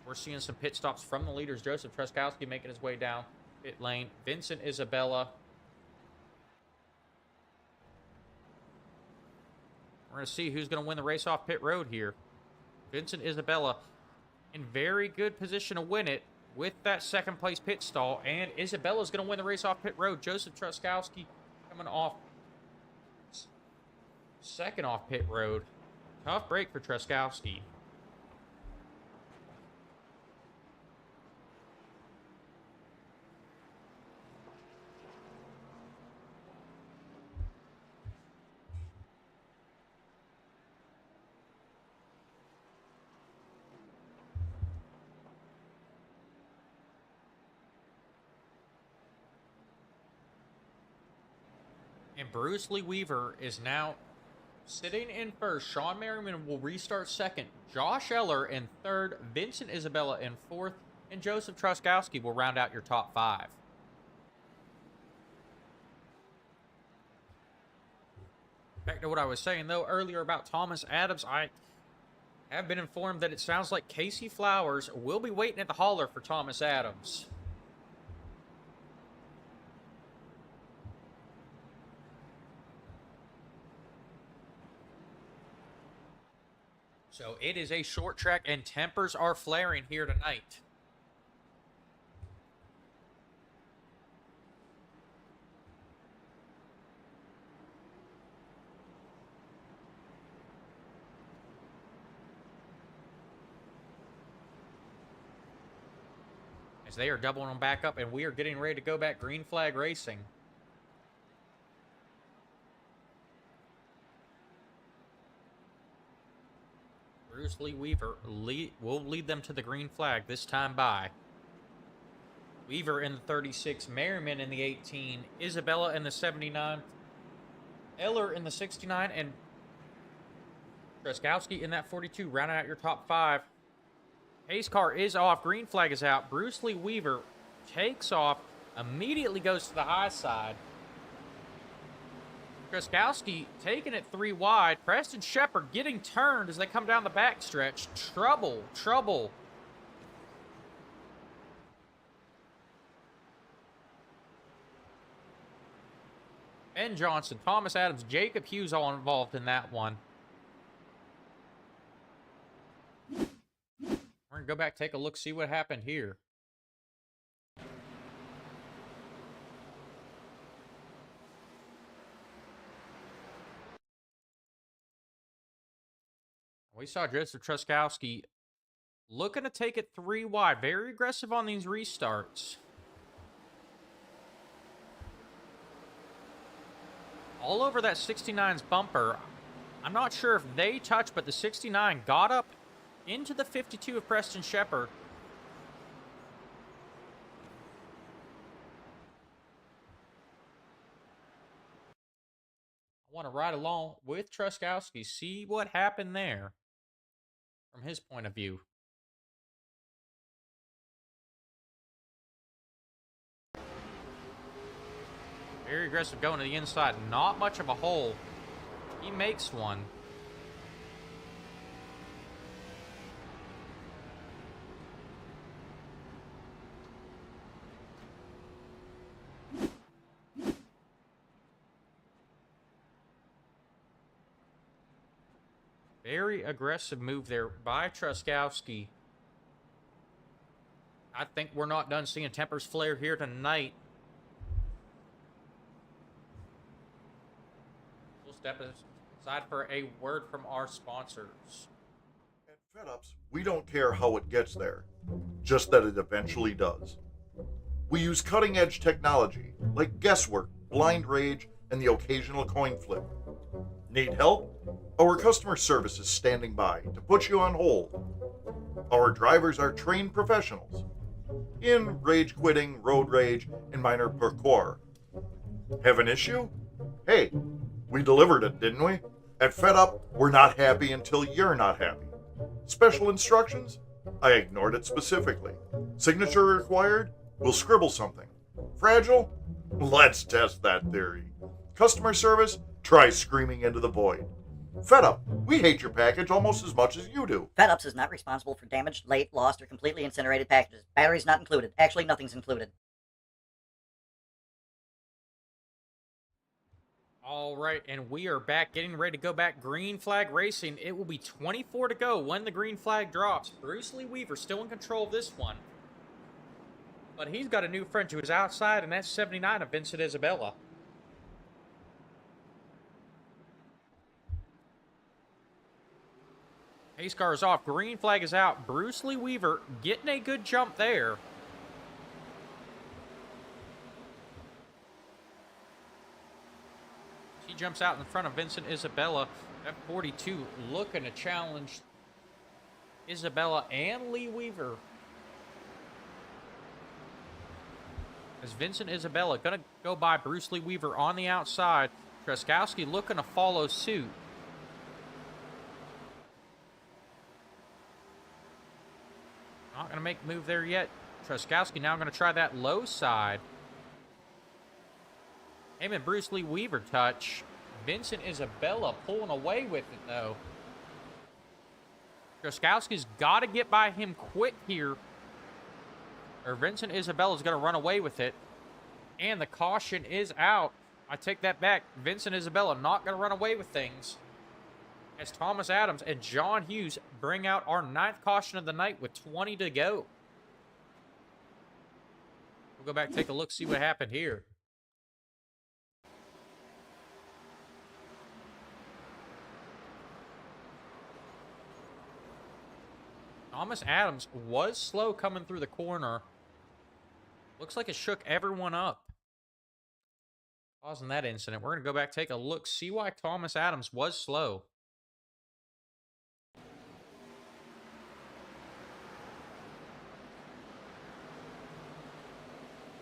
We're seeing some pit stops from the leaders. Joseph Truskowski making his way down pit lane. Vincent Isabella. We're going to see who's going to win the race off pit road here. Vincent Isabella in very good position to win it with that 2nd place pit stall. And Isabella's going to win the race off pit road. Joseph Truskowski coming off 2nd off pit road. Tough break for Truskowski. And Bruce Lee Weaver is now sitting in 1st. Sean Merriman will restart 2nd. Josh Eller in 3rd. Vincent Isabella in 4th. And Joseph Truskowski will round out your top 5. Back to what I was saying, though, earlier about Thomas Adams. I have been informed that it sounds like Casey Flowers will be waiting at the hauler for Thomas Adams. So it is a short track, and tempers are flaring here tonight. As they are doubling them back up, and we are getting ready to go back green flag racing. Bruce Lee Weaver will lead them to the green flag this time by. Weaver in the 36, Merriman in the 18, Isabella in the 79, Eller in the 69, and Truskowski in that 42, rounding out your top 5. Pace car is off. Green flag is out. Bruce Lee Weaver takes off. Immediately goes to the high side. Truskowski taking it 3 wide. Preston Shepard getting turned as they come down the backstretch. Trouble, trouble. Ben Johnson, Thomas Adams, Jacob Hughes all involved in that one. We're going to go back, take a look, see what happened here. We saw Joseph Truskowski looking to take it 3 wide. Very aggressive on these restarts. All over that 69's bumper. I'm not sure if they touched, but the 69 got up into the 52 of Preston Shepard. I want to ride along with Truskowski, see what happened there from his point of view. Very aggressive going to the inside. Not much of a hole. He makes one. Very aggressive move there by Truskowski. I think we're not done seeing tempers flare here tonight. We'll step aside for a word from our sponsors. At FedUps, we don't care how it gets there, just that it eventually does. We use cutting-edge technology like guesswork, blind rage, and the occasional coin flip. Need help? Our customer service is standing by to put you on hold. Our drivers are trained professionals in rage quitting, road rage, and minor parkour. Have an issue? Hey, we delivered it, didn't we? At FedUp, we're not happy until you're not happy. Special instructions? I ignored it specifically. Signature required? We'll scribble something. Fragile? Let's test that theory. Customer service? Try screaming into the void. FedUp, we hate your package almost as much as you do. FedUps is not responsible for damaged, late, lost, or completely incinerated packages. Batteries not included. Actually, nothing's included. All right, and we are back, getting ready to go back. Green flag racing. It will be 24 to go when the green flag drops. Bruce Lee Weaver still in control of this one. But he's got a new friend to his outside, and that's 79 of Vincent Isabella. Pace car is off. Green flag is out. Bruce Lee Weaver getting a good jump there. He jumps out in front of Vincent Isabella. F42 looking to challenge Isabella and Lee Weaver. As Vincent Isabella going to go by Bruce Lee Weaver on the outside. Truskowski looking to follow suit. Not going to make a move there yet. Truskowski now going to try that low side. Him and Bruce Lee Weaver touch. Vincent Isabella pulling away with it, though. Truskowski's got to get by him quick here, or Vincent Isabella's going to run away with it. And the caution is out. I take that back. Vincent Isabella not going to run away with things, as Thomas Adams and John Hughes bring out our 9th caution of the night with 20 to go. We'll go back and take a look, see what happened here. Thomas Adams was slow coming through the corner. Looks like it shook everyone up, causing that incident. We're going to go back, take a look, see why Thomas Adams was slow.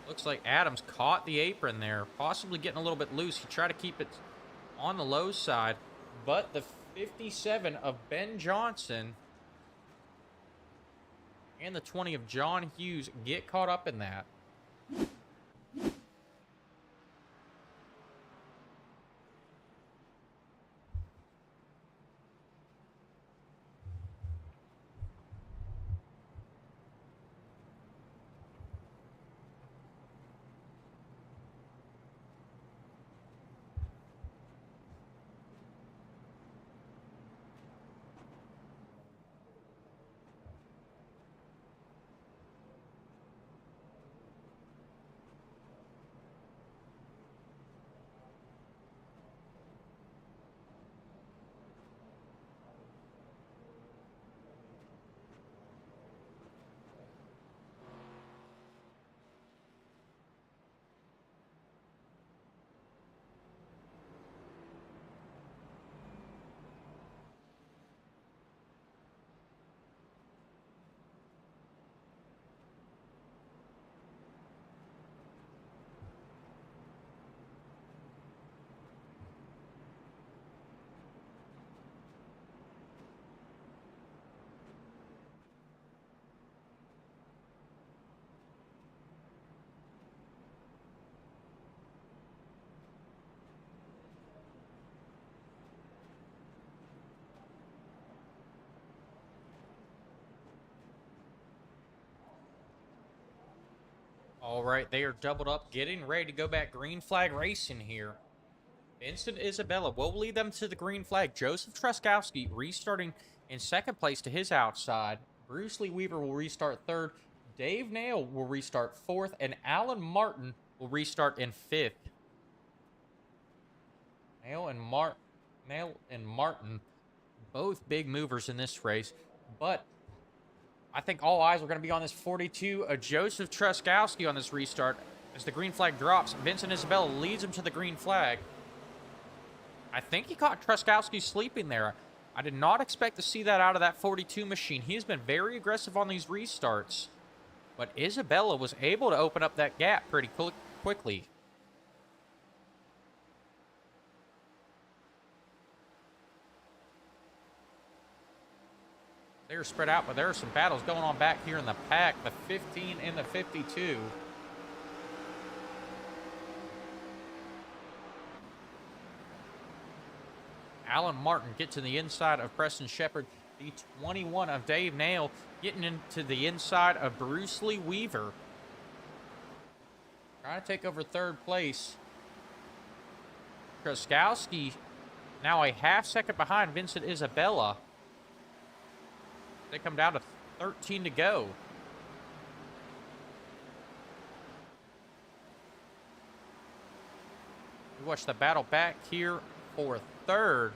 Looks like Adams caught the apron there, possibly getting a little bit loose. He tried to keep it on the low side, but the 57 of Ben Johnson and the 20 of John Hughes get caught up in that. All right, they are doubled up, getting ready to go back green flag racing here. Vincent Isabella will lead them to the green flag. Joseph Truskowski restarting in second place to his outside. Bruce Lee Weaver will restart third. Dave Nail will restart fourth. And Alan Martin will restart in fifth. Nail and Martin, both big movers in this race. But I think all eyes are going to be on this 42. Joseph Truskowski on this restart. As the green flag drops, Vincent Isabella leads him to the green flag. I think he caught Truskowski sleeping there. I did not expect to see that out of that 42 machine. He has been very aggressive on these restarts. But Isabella was able to open up that gap pretty quickly. They're spread out, but there are some battles going on back here in the pack. The 15 and the 52. Alan Martin gets to the inside of Preston Shepard. The 21 of Dave Nail getting into the inside of Bruce Lee Weaver. Trying to take over third place. Truskowski now a half second behind Vincent Isabella. They come down to 13 to go. We watch the battle back here for third.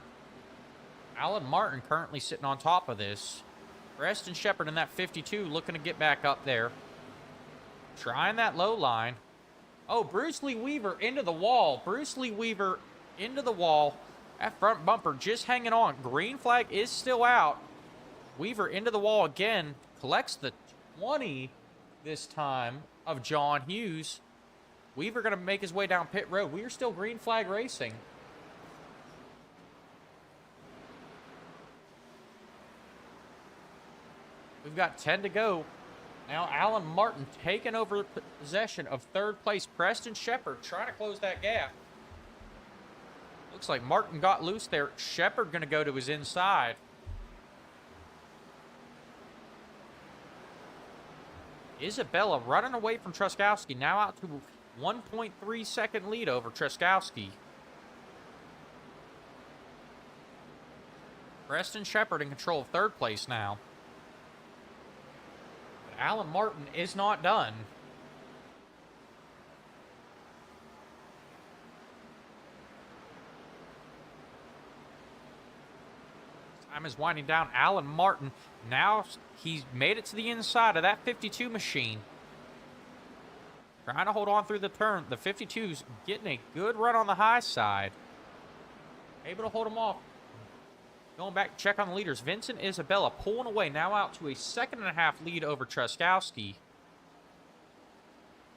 Alan Martin currently sitting on top of this. Preston Shepard in that 52 looking to get back up there. Trying that low line. Oh, Bruce Lee Weaver into the wall. Bruce Lee Weaver into the wall. That front bumper just hanging on. Green flag is still out. Weaver into the wall again. Collects the 20 this time of John Hughes. Weaver going to make his way down pit road. We are still green flag racing. We've got 10 to go. Now Alan Martin taking over possession of third place. Preston Shepard trying to close that gap. Looks like Martin got loose there. Shepard going to go to his inside. Isabella running away from Truskowski. Now out to 1.3 second lead over Truskowski. Preston Shepard in control of third place now. But Alan Martin is not done. Time is winding down. Alan Martin, now he's made it to the inside of that 52 machine. Trying to hold on through the turn. The 52's getting a good run on the high side. Able to hold him off. Going back to check on the leaders. Vincent Isabella pulling away. Now out to a 2.5 lead over Truskowski.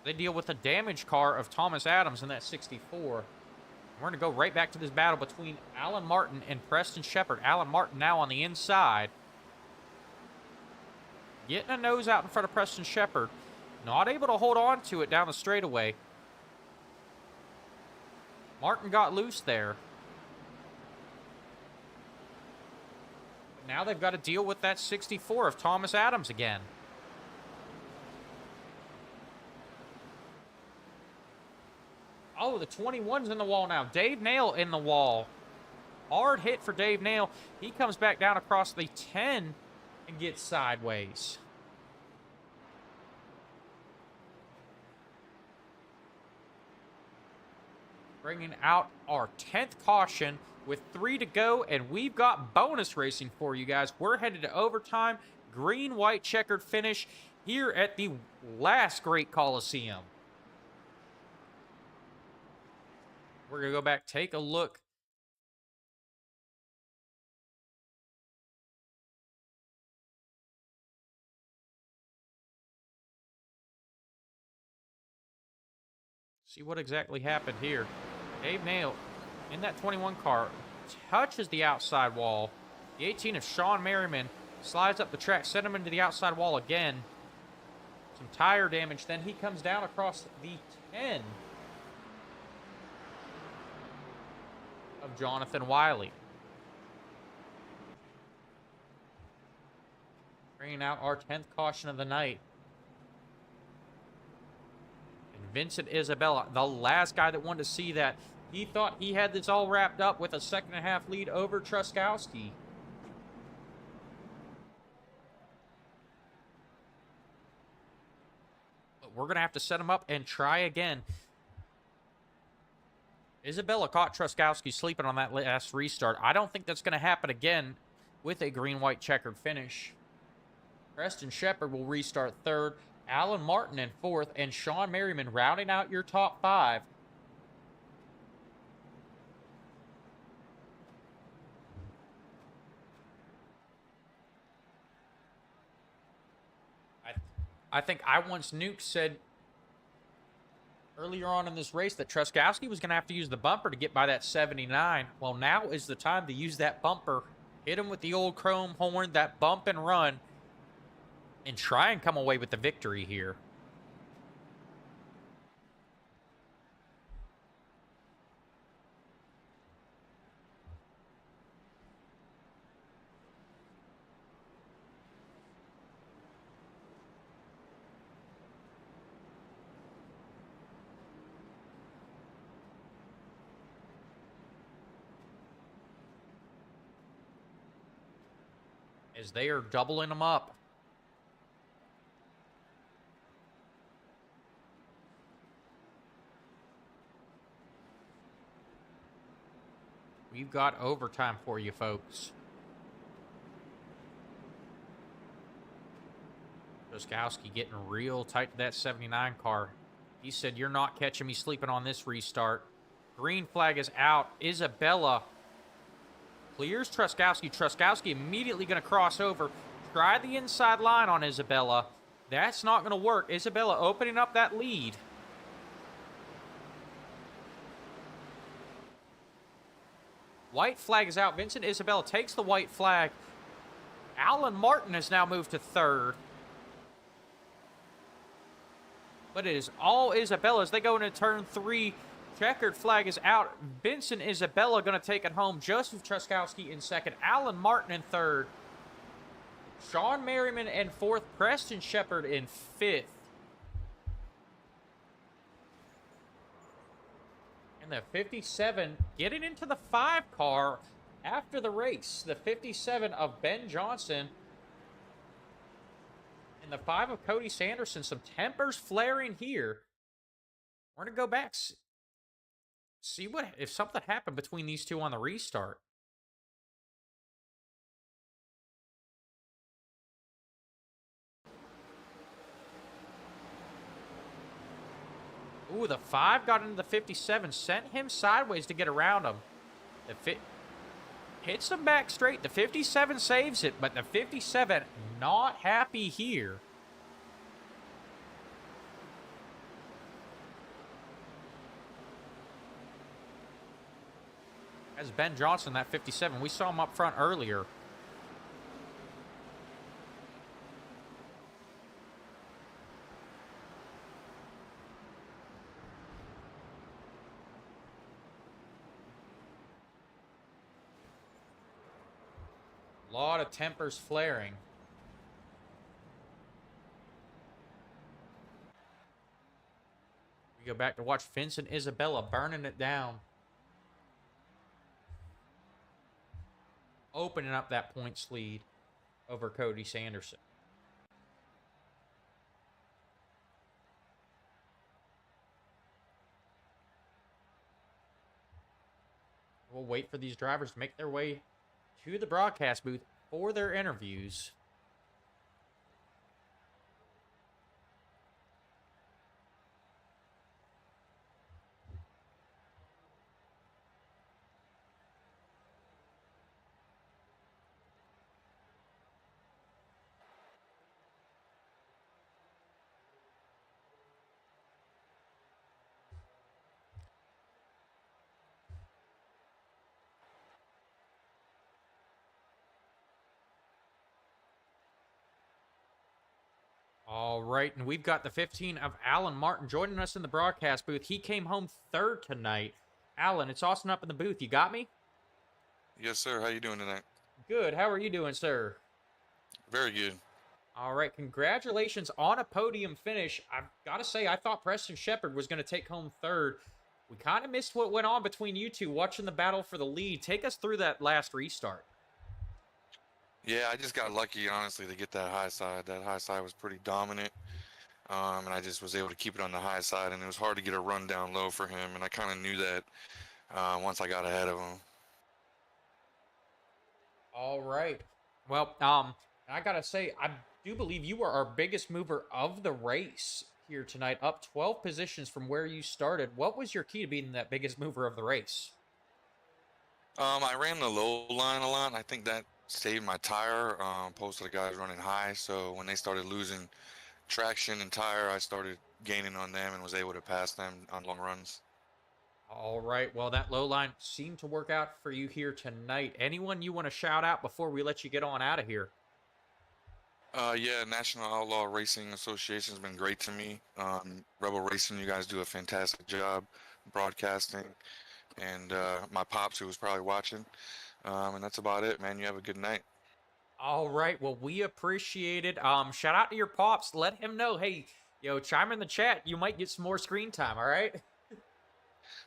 They deal with the damaged car of Thomas Adams in that 64. We're going to go right back to this battle between Alan Martin and Preston Shepard. Alan Martin now on the inside. getting a nose out in front of Preston Shepard. Not able to hold on to it down the straightaway. Martin got loose there. But now they've got to deal with that 64 of Thomas Adams again. Oh, the 21's in the wall now. Dave Nail in the wall. Hard hit for Dave Nail. He comes back down across the 10 and gets sideways. Bringing out our 10th caution with 3 to go, and we've got bonus racing for you guys. We're headed to overtime. Green-white checkered finish here at the Last Great Colosseum. We're going to go back, take a look. See what exactly happened here. Dave Nail in that 21 car touches the outside wall. The 18 of Sean Merriman slides up the track, sent him into the outside wall again. Some tire damage. Then he comes down across the 10 of Jonathan Wiley. Bringing out our 10th caution of the night. Vincent Isabella, the last guy that wanted to see that. He thought he had this all wrapped up with a 2.5 lead over Truskowski. But we're going to have to set him up and try again. Isabella caught Truskowski sleeping on that last restart. I don't think that's going to happen again with a green-white checkered finish. Preston Shepard will restart third. Alan Martin in fourth, and Sean Merriman rounding out your top 5. I think I once Nuke said earlier on in this race that Truskowski was going to have to use the bumper to get by that 79. Well, now is the time to use that bumper. Hit him with the old chrome horn, that bump and run, and try and come away with the victory here. As they are doubling them up. We've got overtime for you folks. Truskowski getting real tight to that 79 car. He said, "You're not catching me sleeping on this restart." Green flag is out. Isabella clears Truskowski. Truskowski immediately going to cross over. Try the inside line on Isabella. That's not going to work. Isabella opening up that lead. White flag is out. Vincent Isabella takes the white flag. Alan Martin has now moved to third. But it is all Isabella as they go into turn 3. Checkered flag is out. Vincent Isabella going to take it home. Joseph Truskowski in second. Alan Martin in third. Sean Merriman in fourth. Preston Shepard in fifth. And the 57 getting into the 5 car after the race. The 57 of Ben Johnson. And the 5 of Cody Sanderson. Some tempers flaring here. We're going to go back. See what if something happened between these two on the restart. Ooh, the 5 got into the 57, sent him sideways to get around him. The hits him back straight. The 57 saves it, but the 57 not happy here. As Ben Johnson, that 57. We saw him up front earlier. A lot of tempers flaring. We go back to watch Vince and Isabella burning it down. Opening up that points lead over Cody Sanderson. We'll wait for these drivers to make their way to the broadcast booth for their interviews. All right, and we've got the 15 of Alan Martin joining us in the broadcast booth. He came home third tonight. Alan, it's Austin up in the booth. You got me? Yes, sir. How you doing tonight? Good. How are you doing, sir? Very good. All right, congratulations on a podium finish. I've got to say, I thought Preston Shepard was going to take home third. We kind of missed what went on between you two watching the battle for the lead. Take us through that last restart. Yeah, I just got lucky, honestly, to get that high side. That high side was pretty dominant, and I just was able to keep it on the high side, and it was hard to get a run down low for him, and I kind of knew that once I got ahead of him. All right. Well, I got to say, I do believe you were our biggest mover of the race here tonight, up 12 positions from where you started. What was your key to being that biggest mover of the race? I ran the low line a lot, and I think that saved my tire. Most of the guys running high, so when they started losing traction and tire, I started gaining on them and was able to pass them on long runs. All right. Well, that low line seemed to work out for you here tonight. Anyone you want to shout out before we let you get on out of here? Yeah, National Outlaw Racing Association has been great to me. Rebel Racing, you guys do a fantastic job broadcasting. And my pops, who was probably watching. And that's about it, man. You have a good night. All right. Well, we appreciate it. Shout out to your pops. Let him know, hey, chime in the chat. You might get some more screen time, all right?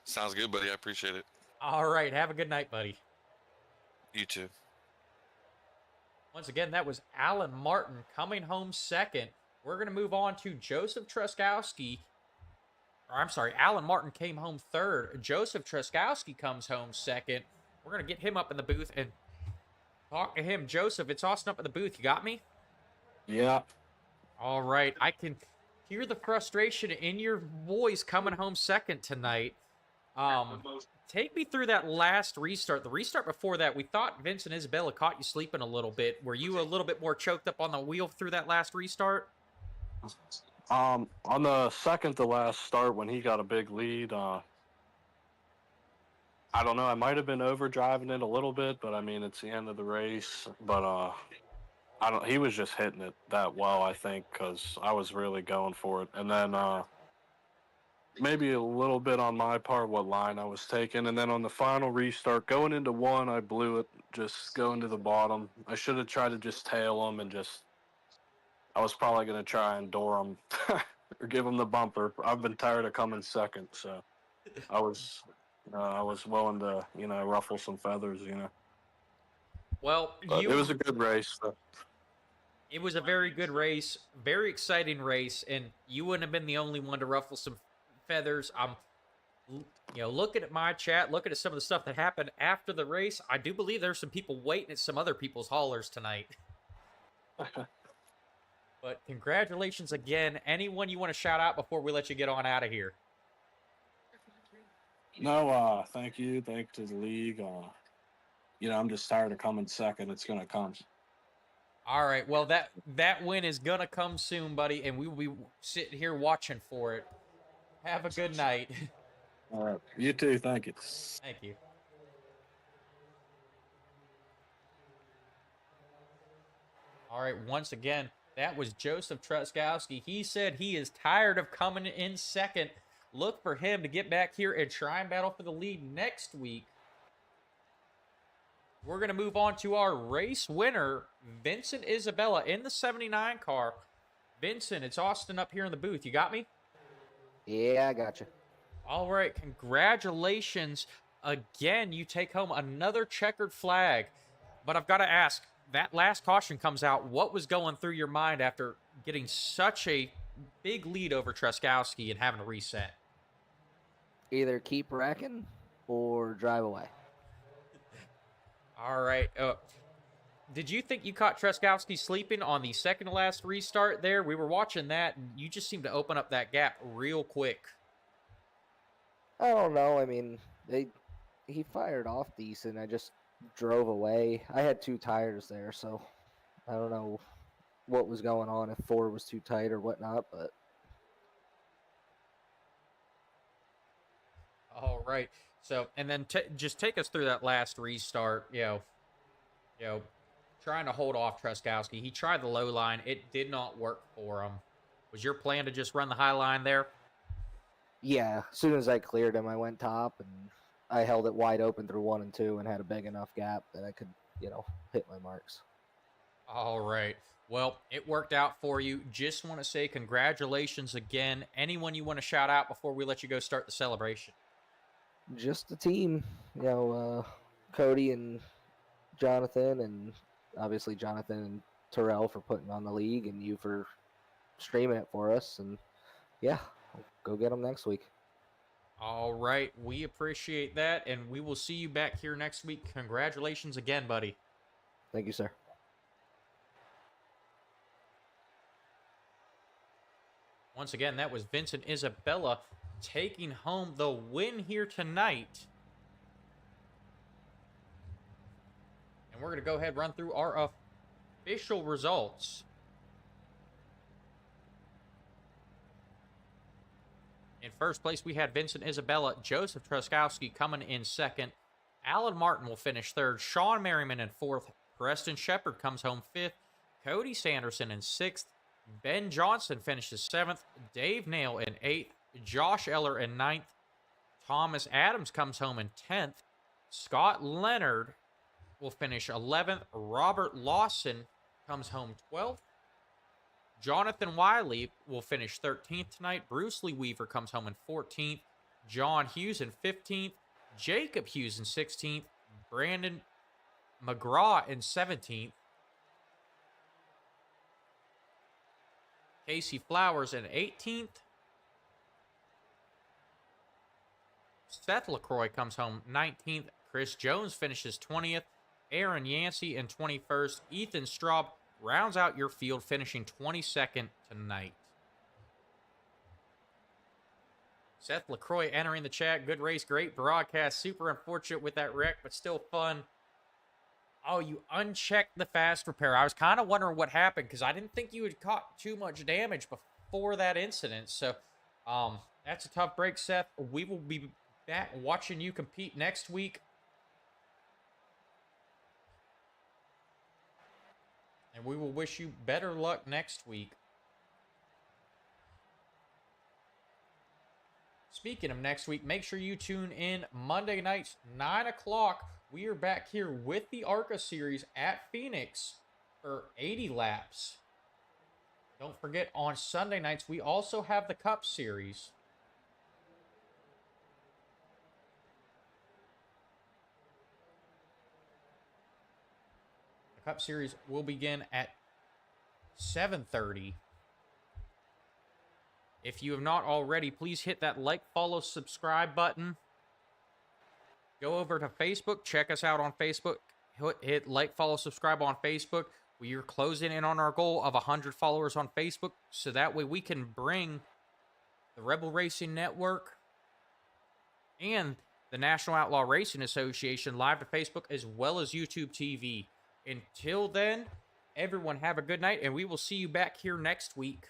Sounds good, buddy. I appreciate it. All right. Have a good night, buddy. You too. Once again, that was Alan Martin coming home second. We're going to move on to Joseph Truskowski. Or, I'm sorry, Alan Martin came home third. Joseph Truskowski comes home second. We're going to get him up in the booth and talk to him. Joseph, it's Austin up in the booth. You got me? Yeah. All right. I can hear the frustration in your voice coming home second tonight. Take me through that last restart. The restart before that, we thought Vince and Isabella caught you sleeping a little bit. Were you a little bit more choked up on the wheel through that last restart? On the second to last start when he got a big lead, I don't know. I might have been overdriving it a little bit, but I mean, it's the end of the race. But he was just hitting it that well, I think, because I was really going for it. And then maybe a little bit on my part what line I was taking. And then on the final restart, going into one, I blew it, just going to the bottom. I should have tried to just tail him and I was probably going to try and door him or give him the bumper. I've been tired of coming second, so I was willing to, ruffle some feathers, Well, But it was a good race. So. It was a very good race, very exciting race, and you wouldn't have been the only one to ruffle some feathers. Looking at my chat, looking at some of the stuff that happened after the race, I do believe there's some people waiting at some other people's haulers tonight. But congratulations again. Anyone you want to shout out before we let you get on out of here? No, thank you. Thanks to the league. I'm just tired of coming second. It's going to come. All right. Well, that win is going to come soon, buddy, and we will be sitting here watching for it. Have a good night. All right. You too. Thank you. Thank you. All right. Once again, that was Joseph Truskowski. He said he is tired of coming in second. Look for him to get back here and try and battle for the lead next week. we're going to move on to our race winner, Vincent Isabella, in the 79 car. Vincent, it's Austin up here in the booth. You got me? Yeah, I got you. All right, congratulations. Again, you take home another checkered flag. But I've got to ask, that last caution comes out. What was going through your mind after getting such a big lead over Truskowski and having to reset? Either keep wrecking or drive away. All right. Did you think you caught Truskowski sleeping on the second to last restart there? We were watching that, and you just seemed to open up that gap real quick. I don't know. I mean, he fired off decent. I just drove away. I had 2 tires there, so I don't know what was going on, if 4 was too tight or whatnot, but All right. So, and then just take us through that last restart. Trying to hold off Truskowski. He tried the low line. It did not work for him. Was your plan to just run the high line there? yeah, as soon as I cleared him, I went top, and I held it wide open through 1 and 2 and had a big enough gap that I could, hit my marks. All right. Well, it worked out for you. Just want to say congratulations again. Anyone you want to shout out before we let you go start the celebration? Just the team, Cody and Jonathan, and obviously Jonathan and Terrell for putting on the league, and you for streaming it for us. And yeah, we'll go get them next week. All right. We appreciate that, and we will see you back here next week. Congratulations again, buddy. Thank you, sir. Once again, that was Vincent Isabella taking home the win here tonight. And we're going to go ahead and run through our official results. In first place, we had Vincent Isabella. Joseph Truskowski coming in second. Alan Martin will finish third. Sean Merriman in fourth. Preston Shepard comes home fifth. Cody Sanderson in sixth. Ben Johnson finishes seventh. Dave Nail in eighth. Josh Eller in ninth. Thomas Adams comes home in 10th. Scott Leonard will finish 11th. Robert Lawson comes home 12th. Jonathan Wiley will finish 13th tonight. Bruce Lee Weaver comes home in 14th. John Hughes in 15th. Jacob Hughes in 16th. Brandon McGraw in 17th. Casey Flowers in 18th. Seth LaCroix comes home 19th. Chris Jones finishes 20th. Aaron Yancey in 21st. Ethan Straub rounds out your field, finishing 22nd tonight. Seth LaCroix entering the chat. Good race, great broadcast. Super unfortunate with that wreck, but still fun. Oh, you unchecked the fast repair. I was kind of wondering what happened because I didn't think you had caught too much damage before that incident. So, that's a tough break, Seth. We will be back watching you compete next week. And we will wish you better luck next week. Speaking of next week, make sure you tune in Monday nights, 9 o'clock. We are back here with the ARCA series at Phoenix for 80 laps. Don't forget, on Sunday nights, we also have the Cup series. The Cup series will begin at 7:30. If you have not already, please hit that like, follow, subscribe button. Go over to Facebook. Check us out on Facebook. Hit like, follow, subscribe on Facebook. We are closing in on our goal of 100 followers on Facebook, so that way we can bring the Rebel Racing Network and the National Outlaw Racing Association live to Facebook as well as YouTube TV. Until then, everyone have a good night, and we will see you back here next week.